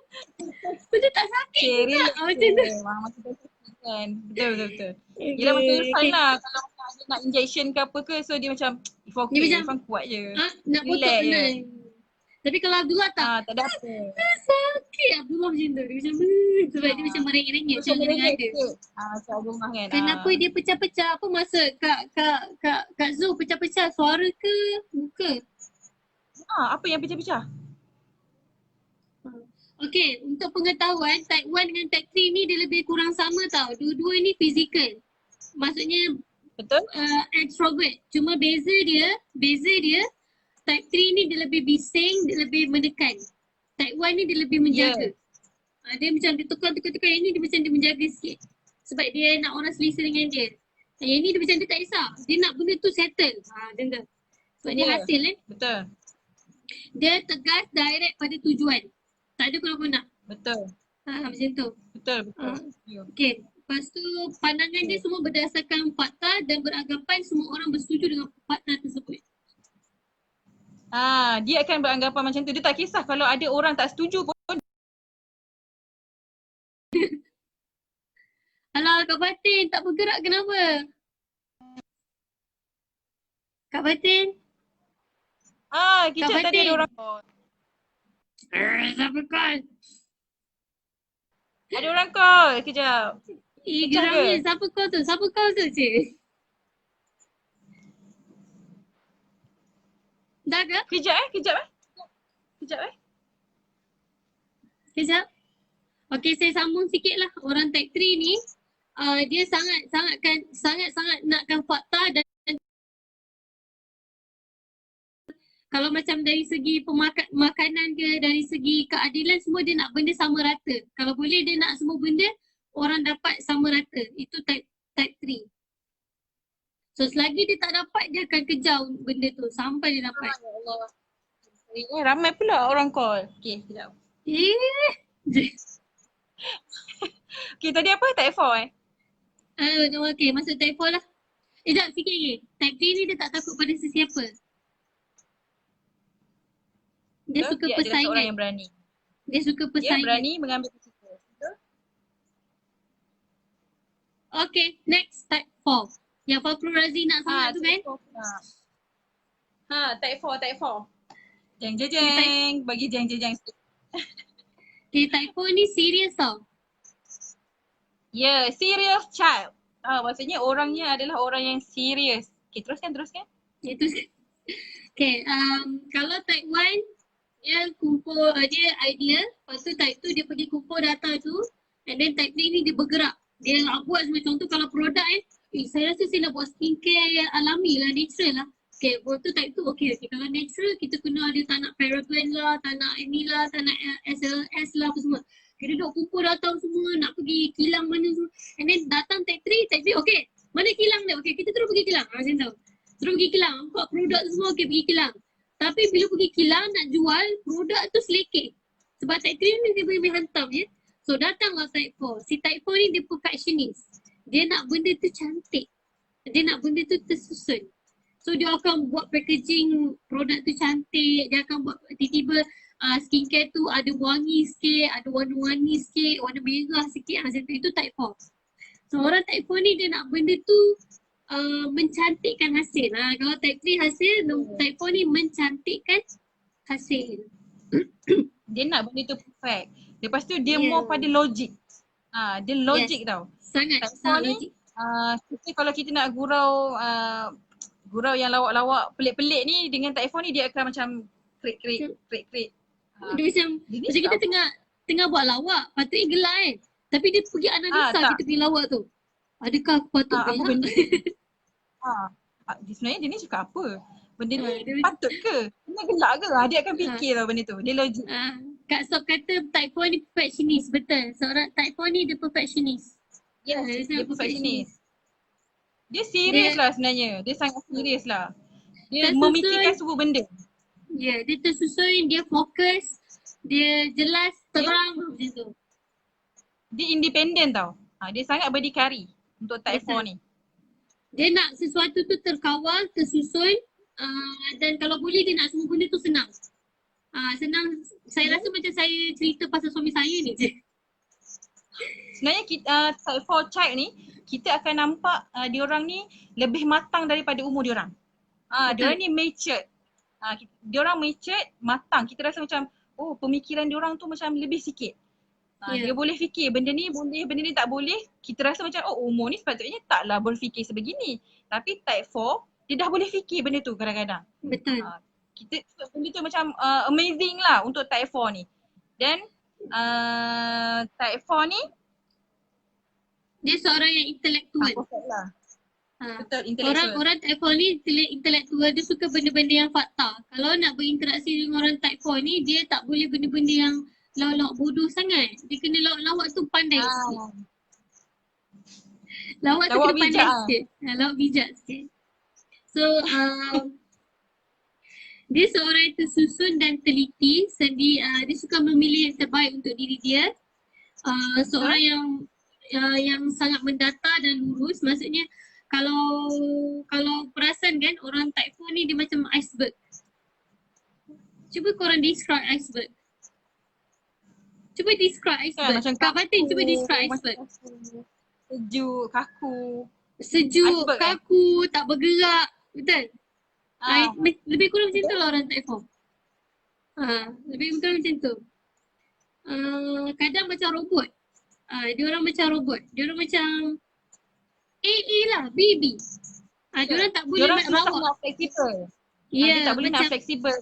S3: betul tak sakit
S2: Okay, relax
S3: macam tu.
S2: Macam tu kan. Betul. Yelah macam Irfan lah. Kalau dia nak injection ke apa ke, so dia macam Irfan kuat je.
S3: Nak potong je. Tapi kalau Abdullah tak
S2: ada apa.
S3: sakit Abdullah macam tu. Dia macam sebab dia macam merengek-rengek macam dia ada.
S2: Macam Abdullah kan.
S3: Kenapa dia pecah-pecah? Apa masa Kak Zul pecah-pecah? Suara ke muka?
S2: Apa yang pecah-pecah?
S3: Okay, untuk pengetahuan type 1 dengan type 3 ni dia lebih kurang sama tau. Dua-dua ni fizikal. Maksudnya
S2: betul?
S3: Extrovert. Cuma beza dia type 3 ni dia lebih bising, dia lebih menekan. Type 1 ni dia lebih menjaga. Dia macam dia tukar. Yang ni dia macam dia menjaga sikit. Sebab dia nak orang selesa dengan dia. Yang ni dia macam dia tak kisah. Dia nak benda tu settle. Dengar. Sebab dia hasil
S2: Betul.
S3: Dia tegas direct pada tujuan. Tak ada konak-konak.
S2: Betul.
S3: Macam tu.
S2: Betul.
S3: Okay. Lepas tu pandangan dia semua berdasarkan fakta dan beranggapan semua orang bersetuju dengan fakta tersebut.
S2: Dia akan beranggapan macam tu. Dia tak kisah kalau ada orang tak setuju pun.
S3: Alah Kak Fatin tak bergerak kenapa? Kak Fatin?
S2: Kejap tadi ada orang.
S3: Siapa call?
S2: Ada orang call. Kejap. Pecah ke?
S3: Geramnya. Siapa kau tu? Siapa kau tu, cik? Dah ke?
S2: Kejap Kejap Kejap
S3: Kejap. Okey, saya sambung sikit lah. Orang type 3 ni, dia sangat-sangat nakkan fakta dan kalau macam dari segi makanan ke, dari segi keadilan semua dia nak benda sama rata. Kalau boleh dia nak semua benda orang dapat sama rata. Itu type 3. So selagi dia tak dapat dia akan kejar benda tu sampai dia dapat.
S2: Ya Allah. Ramai pula orang call. Okay, kejap. Okay, tadi apa? Type 4
S3: Okay, masuk type 4 lah. Sekejap, fikir lagi. Type 3 ni dia tak takut pada sesiapa. Dia suka
S2: Dia adalah seorang
S3: persaingan.
S2: yang berani.
S3: Dia suka
S2: Dia
S3: persaingan.
S2: berani mengambil risiko.
S3: Okay, next type 4. Yang Fakrul Razi nak sangat tu kan?
S2: Type 4. Jeng. Bagi jeng.
S3: Okay, type 4 ni serius tau.
S2: Yeah, serious child. Maksudnya orangnya adalah orang yang serius. Okay, teruskan.
S3: Itu. Okay, kalau type 1 dia kumpul, dia idea. Lepas tu type 2 dia pergi kumpul data tu. And then type 3 ni dia bergerak. Dia nak buat semua, contoh kalau produk saya rasa saya nak buat skincare yang alami lah, natural lah. Okay, buat tu type 2, okay. Kalau natural kita kena ada tak nak paraben lah, tak nak inilah, tak nak SLS lah apa semua. Kita duduk kumpul data semua, nak pergi kilang mana semua. And then datang type 3, type 3, okay. Mana kilang dia? Okay, kita terus pergi kilang. Macam tu. Terus pergi kilang, buat produk tu semua, okay pergi kilang. Tapi bila pergi kilang nak jual, produk tu selekeh. Sebab type 3 ni dia boleh hantam je. So datanglah type 4. Si type 4 ni dia perfectionist. Dia nak benda tu cantik. Dia nak benda tu tersusun. So dia akan buat packaging produk tu cantik. Dia akan buat tiba-tiba skincare tu ada wangi sikit, ada warna-warni sikit, warna merah sikit. Macam tu. Itu type 4. So orang type 4 ni dia nak benda tu mencantikkan hasil. Kalau type 3 hasil, type 4 ni mencantikkan hasil.
S2: Dia nak benda tu perfect. Lepas tu dia more pada logik. Dia logik tau.
S3: Sangat logik.
S2: Kalau kita nak gurau yang lawak-lawak pelik-pelik ni dengan type 4 ni dia akan macam krik.
S3: Dia macam kita tengah buat lawak, patutnya gelak kan. Tapi dia pergi analisa kita punya lawak tu. Adakah aku patut gelak?
S2: Sebenarnya dia ni cakap apa? Benda ni patut ke? Kena gelak ke? Dia akan fikir tau benda tu. Dia logik.
S3: Kak Sob kata type 4 ni perfectionist. Betul. Seorang type 4 ni dia perfectionist.
S2: Yes, dia perfectionist. Dia serius lah sebenarnya. Dia sangat serius lah. Dia memikirkan semua benda.
S3: Ya, dia tersusun, dia fokus, dia jelas, terang macam tu.
S2: Dia independen tau. Dia sangat berdikari untuk type 4 ni.
S3: Dia nak sesuatu tu terkawal, tersusun dan kalau boleh dia nak semua benda tu senang. Senang, saya rasa macam saya cerita pasal suami saya ni je.
S2: Sebenarnya type 4 child ni, kita akan nampak diorang ni lebih matang daripada umur diorang. Diorang ni matured. Diorang matured, matang. Kita rasa macam, oh pemikiran diorang tu macam lebih sikit. Dia boleh fikir benda ni boleh, benda ni tak boleh. Kita rasa macam, oh umur ni sepatutnya taklah berfikir sebegini. Tapi type 4, dia dah boleh fikir benda tu kadang-kadang.
S3: Betul.
S2: Kita benda tu macam amazing lah untuk type 4 ni. Dan type 4 ni
S3: dia seorang yang intelektual.
S2: Betul, intelektual.
S3: Orang type 4 ni intelektual, dia suka benda-benda yang fakta. Kalau nak berinteraksi dengan orang type 4 ni, dia tak boleh benda-benda yang lawak-lawak bodoh sangat. Dia kena lawak-lawak tu pandai sikit. Lawak tu kena pandai sikit. Lawak bijak sikit. So, dia seorang yang tersusun dan teliti. Dia suka memilih yang terbaik untuk diri dia. Seorang yang sangat mendata dan lurus. Maksudnya kalau perasan kan orang type 4 ni dia macam iceberg. Cuba korang describe iceberg. Cuba describe iceberg. Kak Fatin cuba describe iceberg.
S2: Sejuk, kaku.
S3: Sejuk, kaku, tak bergerak. Betul? Lebih kurang macam tu lah orang type 4. Lebih kurang macam tu. Kadang macam robot. Dia orang macam robot. Dia orang macam AA lah, baby. Dia orang tak boleh
S2: Diorang
S3: nak
S2: susah
S3: rawak.
S2: nak fleksibel.
S3: Ya,
S2: Dia tak boleh nak
S3: macam
S2: fleksibel.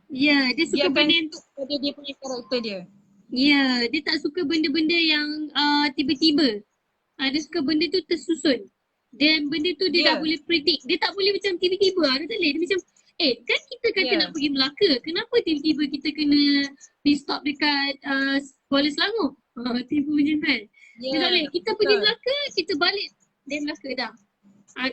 S3: ya, dia
S2: Dia
S3: suka
S2: akan
S3: benda
S2: stick pada dia punya karakter dia.
S3: ya, dia tak suka benda-benda yang tiba-tiba. Dia suka benda tu tersusun. Dan benda tu dia dah
S2: Ya.
S3: boleh predict. Dia tak boleh macam tiba-tiba. Dia tak boleh. Dia macam, kan kita kata
S2: Ya.
S3: nak pergi Melaka. Kenapa tiba-tiba kita kena di stop dekat Kuala Selangor? Tiba macam tu kan. Dia tak boleh. Kita pergi
S2: betul.
S3: Melaka, kita balik dari Melaka dah.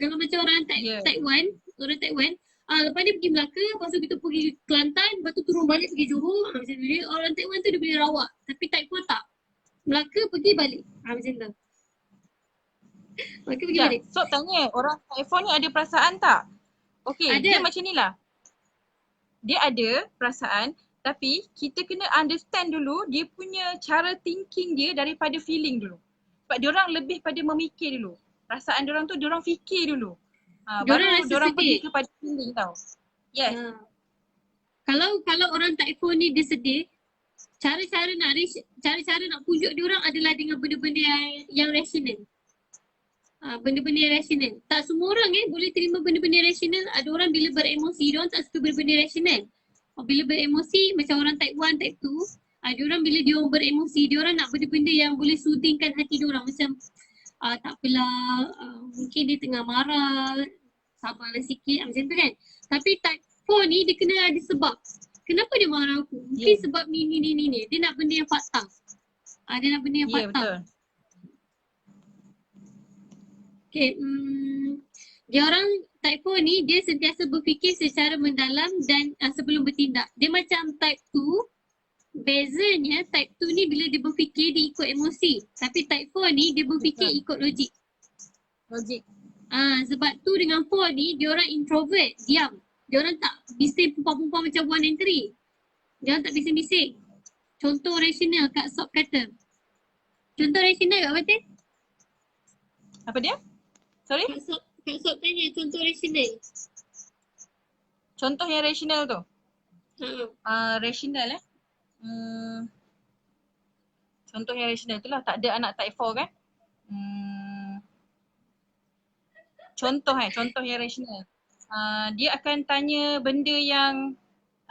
S3: Kalau macam orang
S2: Ya.
S3: Taiwan, lepas dia pergi Melaka, lepas tu kita pergi Kelantan, lepas tu turun balik pergi Johor. Macam tu. Dia, orang Taiwan tu dia boleh rawak. Tapi Taiwan tak. Melaka pergi balik. Macam tu. Melaka pergi balik.
S2: So tanya, orang iPhone ni ada perasaan tak? Okey,
S3: Ada.
S2: dia macam ni lah. Dia ada perasaan, tapi kita kena understand dulu dia punya cara thinking dia daripada feeling dulu. Sebab diorang lebih pada memikir dulu. Perasaan diorang tu diorang fikir dulu.
S3: Diorang
S2: Baru
S3: rasa
S2: diorang
S3: sedih.
S2: pergi kepada feeling tau. Yes.
S3: Kalau orang typhoon ni dia sedih, cara-cara nak pujuk dia orang adalah dengan benda-benda yang rasional. Benda-benda yang rasional. Tak semua orang boleh terima benda-benda rasional. Ada orang bila beremosi, dia orang tak suka benda-benda rasional. Bila beremosi macam orang type 1, type 2, dia orang bila dia orang beremosi, dia orang nak benda-benda yang boleh soothingkan hati dia orang. Macam tak apalah, mungkin dia tengah marah, sabarlah sikit, macam tu kan. Tapi type 4 ni dia kena ada sebab. Kenapa dia marah aku? Mungkin sebab ni. Dia nak benda yang fakta. Dia nak benda yang
S2: Ya,
S3: fakta.
S2: betul.
S3: Okay, dia orang type 4 ni dia sentiasa berfikir secara mendalam dan sebelum bertindak. Dia macam type 2, bezanya type 2 ni bila dia berfikir dia ikut emosi. Tapi type 4 ni dia berfikir ikut logik.
S2: Logik.
S3: Sebab tu dengan 4 ni dia orang introvert, diam. Dia orang tak bising perempuan-perempuan macam 1 and 3. Dia orang tak bising-bising. Contoh rasional Kak Sob kata. Contoh rasional Kak Fatin?
S2: Apa dia? Sorry?
S3: Kak Sob tanya contoh rasional.
S2: Contoh yang rasional tu? Rasional contoh yang rasional tu lah, tak ada anak type 4 kan? Contoh yang rasional. Dia akan tanya benda yang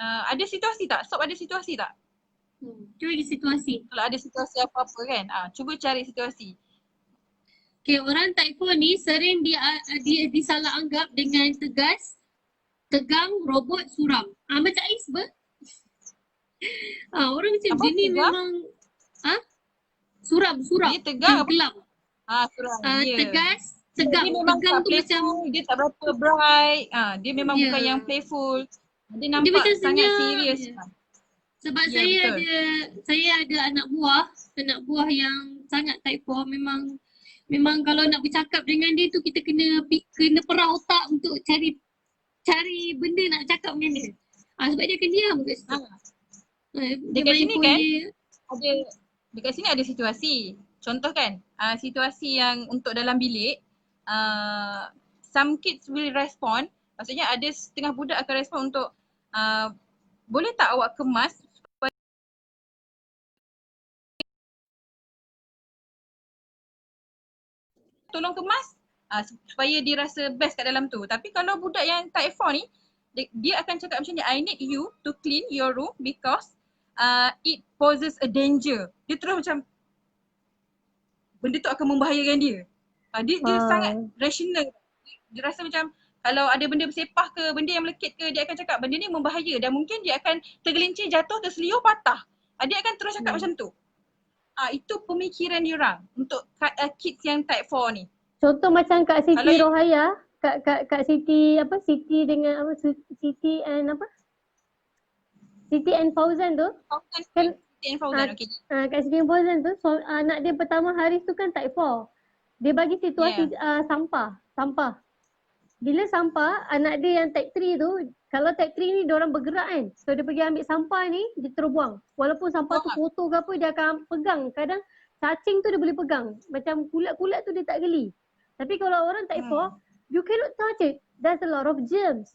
S2: ada situasi tak? Sob ada situasi tak?
S3: Cuba bagi situasi.
S2: Kalau ada situasi apa-apa kan, cuba cari situasi.
S3: Okay, orang type 4 ni sering dia disalah anggap dengan tegas, tegang, robot, suram. Macam iceberg. Orang macam
S2: Apa?
S3: dia ni
S2: Tegang?
S3: memang suram.
S2: Dia tegang apa?
S3: Gelap.
S2: Kurang.
S3: Tegas, tegang.
S2: Dia memang
S3: Tegang
S2: tak
S3: tu macam
S2: playful, dia tak berapa bright. Dia memang
S3: Ya.
S2: bukan yang playful. Dia
S3: dia
S2: nampak
S3: macam
S2: sangat
S3: senyap
S2: serius.
S3: je. Sebab
S2: Ya, betul.
S3: saya ada anak buah yang sangat type 4. Memang kalau nak bercakap dengan dia tu kita kena perah otak untuk cari benda nak cakap dengan dia. Sebab dia akan diam kat situ.
S2: Dekat
S3: main
S2: sini
S3: phone
S2: kan,
S3: dia.
S2: dekat sini ada situasi. Contoh kan, situasi yang untuk dalam bilik, some kids will respond. Maksudnya ada setengah budak akan respon untuk boleh tak awak kemas tolong kemas supaya dia rasa best kat dalam tu. Tapi kalau budak yang type 4 ni, dia akan cakap macam ni, I need you to clean your room because it poses a danger. Dia terus macam benda tu akan membahayakan dia. Dia sangat rational. Dia rasa macam kalau ada benda bersepah ke, benda yang melekit ke, dia akan cakap benda ni membahaya dan mungkin dia akan tergelincir, jatuh, terseliur, patah. Dia akan terus cakap macam tu. Itu pemikiran diorang untuk kids yang type 4 ni.
S1: Contoh macam Kak Siti
S2: Kalau
S1: Rohaya, Kak Siti Siti dengan Siti and Fauzan tu. Kan
S2: Fauzan, okey.
S1: Kak Siti and Fauzan tu anak dia pertama Haris tu kan type 4. Dia bagi situasi sampah. Bila sampah, anak dia yang type 3 tu, kalau type 3 ni diorang bergerak kan. So dia pergi ambil sampah ni, dia terus buang. Walaupun sampah tu kotor ke apa, dia akan pegang. Kadang cacing tu dia boleh pegang. Macam kulat-kulat tu dia tak geli. Tapi kalau orang type 4, you cannot touch it. There's a lot of germs.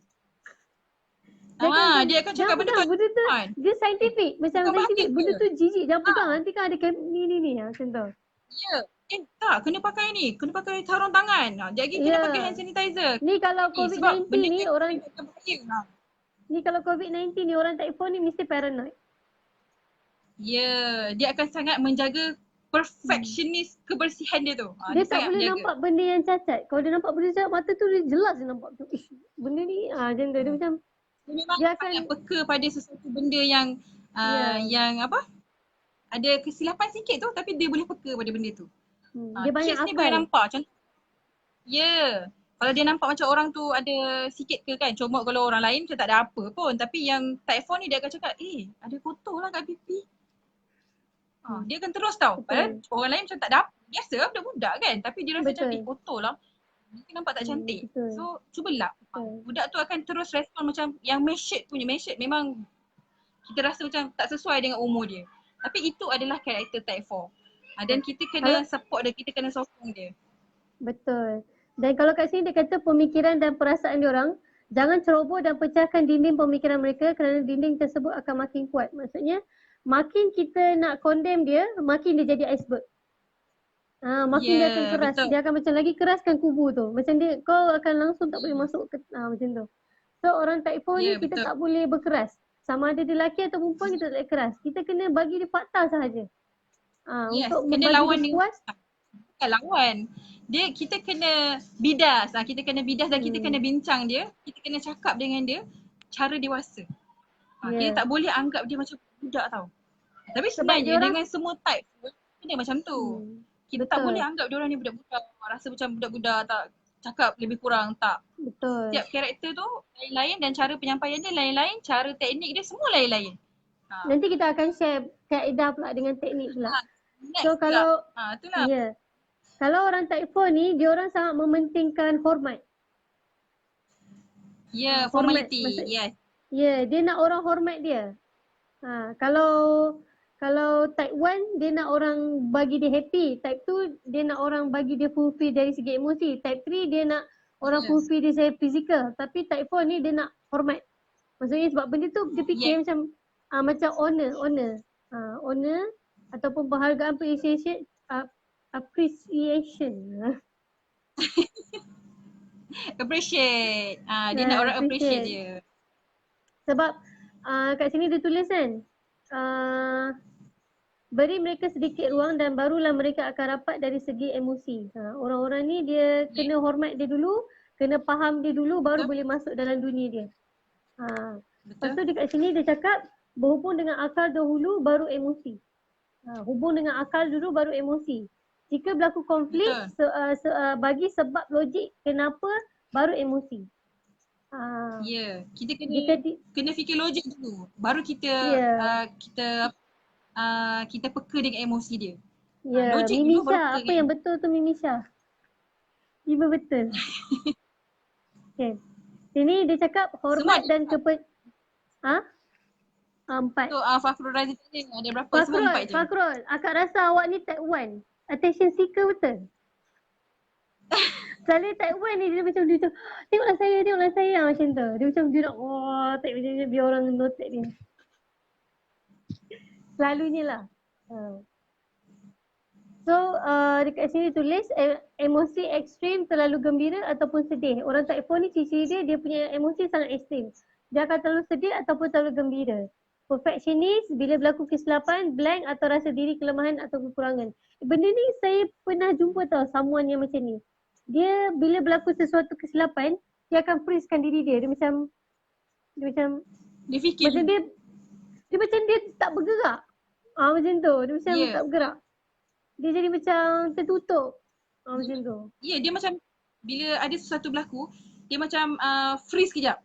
S2: Dia akan cakap benda tu.
S1: Benda tu dia scientific. Macam
S2: Bukan
S1: scientific.
S2: bahaya
S1: Benda
S2: ke?
S1: tu jijik. Jangan pegang. Nanti kan ada ni. Macam tu.
S2: Ya. Tak, kena pakai ni. Kena pakai sarung tangan. Sekejap lagi kena pakai hand
S1: Ya.
S2: sanitizer.
S1: Ni kalau
S2: Sebab
S1: COVID-19
S2: benda
S1: ni
S2: yang
S1: orang
S2: berbahaya.
S1: ni kalau COVID-19 ni orang tak iPhone ni mesti paranoid.
S2: Ya, dia akan sangat menjaga perfectionist kebersihan dia tu.
S1: Dia
S2: Dia
S1: tak
S2: sangat
S1: boleh
S2: menjaga.
S1: nampak benda yang cacat. Kalau dia nampak benda cacat, mata tu dia jelas dia nampak tu. Ish, benda ni macam tu. Dia macam
S2: Dia memang
S1: dia
S2: sangat
S1: akan
S2: peka pada sesuatu benda yang
S1: ya.
S2: yang apa? Ada kesilapan sikit tu tapi dia boleh peka pada benda tu.
S1: Dia banyak
S2: Kids ni boleh
S1: akal.
S2: nampak contoh. Ya. Kalau dia nampak macam orang tu ada sikit ke kan, comot kalau orang lain macam tak ada apa pun. Tapi yang tak iPhone ni dia akan cakap, ada kotor lah kat pipi. Dia akan terus tau. Padahal
S1: Betul.
S2: orang lain macam tak ada apa. Biasa lah budak-budak kan. Tapi dia rasa macam,
S1: Betul.
S2: kotor lah. Mungkin nampak tak cantik.
S1: Betul.
S2: So, cubalah.
S1: Betul.
S2: Budak tu akan terus respon macam yang measured punya. Measured memang kita rasa macam tak sesuai dengan umur dia. Tapi itu adalah karakter type 4. Dan kita kena support dia, kita kena sokong dia.
S1: Betul. Dan kalau kat sini dia kata pemikiran dan perasaan diorang, jangan ceroboh dan pecahkan dinding pemikiran mereka kerana dinding tersebut akan makin kuat. Maksudnya, makin kita nak condemn dia, makin dia jadi iceberg. Makin dia akan keras.
S2: Betul.
S1: Dia akan macam lagi keraskan kubu tu. Macam dia, kau akan langsung tak boleh masuk ke, macam tu. So orang type 4 ni kita
S2: betul.
S1: tak boleh berkeras. Sama ada dia lelaki atau perempuan kita tak boleh keras. Kita kena bagi dia fakta sahaja. Untuk
S2: kena
S1: bagi
S2: lawan
S1: dia
S2: dia.
S1: puas.
S2: Bukan lawan. Kita kena bidas. Kita kena bidas dan kita kena bincang dia. Kita kena cakap dengan dia cara dewasa. Kita tak boleh anggap dia macam budak tau. Tapi sebenarnya dengan semua type kena macam tu. Kita tak boleh anggap dia orang ni budak-budak. Rasa macam budak-budak tak cakap lebih kurang, tak.
S1: Betul.
S2: Setiap karakter tu lain-lain dan cara penyampaian dia lain-lain, cara teknik dia semua lain-lain.
S1: Nanti kita akan share kaedah pula dengan teknik pula. So kalau
S2: itulah.
S1: Kalau orang type 4 ni, dia orang sangat mementingkan hormat.
S2: Formality. Yes.
S1: Dia nak orang hormat dia. Kalau type 1 dia nak orang bagi dia happy. Type 2 dia nak orang bagi dia fulfill dari segi emosi. Type 3 dia nak orang fulfill dia secara fizikal. Tapi type 4 ni dia nak hormat. Maksudnya sebab benda tu dia fikir macam honor. Honor ataupun penghargaan appreciation.
S2: Appreciate. Dia nak orang appreciate dia.
S1: Sebab kat sini dia tulis kan, beri mereka sedikit ruang dan barulah mereka akan rapat dari segi emosi. Orang-orang ni dia kena hormat dia dulu, kena faham dia dulu, baru boleh masuk dalam dunia dia. Lepas tu dekat sini dia cakap berhubung dengan akal dahulu baru emosi. Hubung dengan akal dulu baru emosi. Jika berlaku konflik, bagi sebab logik kenapa baru emosi.
S2: Kita kena fikir logik dulu. Baru kita kita peka dengan emosi dia.
S1: Logik Mimisha, apa yang betul tu Mimisha? Tiba betul. Okay. Sini dia cakap hormat dan empat.
S2: So Fakhrul Razi tadi ada berapa? Semua 4 je.
S1: Fakhrul, akak rasa awak ni type 1. Attention seeker betul. Selalu type 1 ni dia macam tengoklah saya macam tu. Dia macam dia nak type macam ni biar orang note dia. Selalunya lah. So dekat sini tulis emosi ekstrim terlalu gembira ataupun sedih. Orang type 4 ni ciri-ciri dia punya emosi sangat ekstrim. Dia akan terlalu sedih ataupun terlalu gembira. Perfectionist bila berlaku kesilapan, blank atau rasa diri kelemahan atau kekurangan. Benda ni saya pernah jumpa tau someone yang macam ni. Dia bila berlaku sesuatu kesilapan, dia akan freezekan diri dia. Dia macam
S2: fikir.
S1: Macam dia macam dia tak bergerak. Macam tu. Dia macam tak bergerak. Dia jadi macam tertutup. Macam tu.
S2: Dia macam bila ada sesuatu berlaku, dia macam freeze kejap.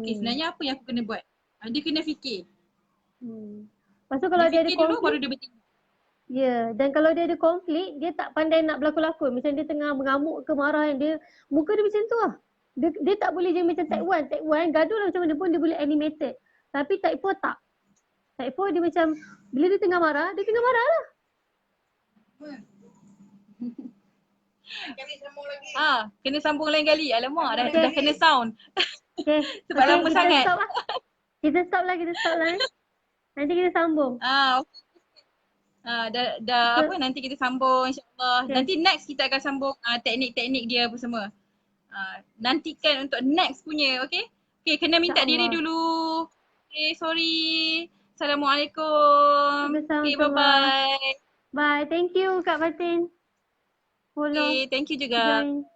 S2: Okay, sebenarnya apa yang aku kena buat? Dia kena fikir.
S1: Lepas tu kalau dia ada konflik,
S2: baru dia bertindak.
S1: Dan kalau dia ada konflik, dia tak pandai nak berlakon-lakon. Macam dia tengah mengamuk ke marah, muka dia macam tu lah. Dia tak boleh jadi macam type 1. Type 1 gaduh lah macam mana pun dia boleh animated. Tapi type 4 tak. Type 4 dia macam, bila dia tengah marah lah.
S2: Kena sambung lain kali. Alamak, dah kena sound. Sebab lama
S1: kita
S2: sangat.
S1: Kita stop lah. Nanti kita sambung.
S2: Dah apa nanti kita sambung insyaAllah.
S1: Okay.
S2: Nanti next kita akan sambung teknik-teknik dia apa semua. Nantikan untuk next punya, okay? Okay, kena minta diri
S1: InsyaAllah.
S2: dulu. Okay, sorry. Assalamualaikum. Okay,
S1: Sama-sama.
S2: bye-bye.
S1: Bye. Thank you Kak Fatin. Follow,
S2: Okay, thank you juga.
S1: join.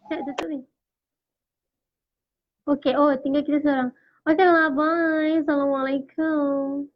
S1: Cak tutup ni. Okay, oh tinggal kita seorang. Okay lah, bye. Assalamualaikum.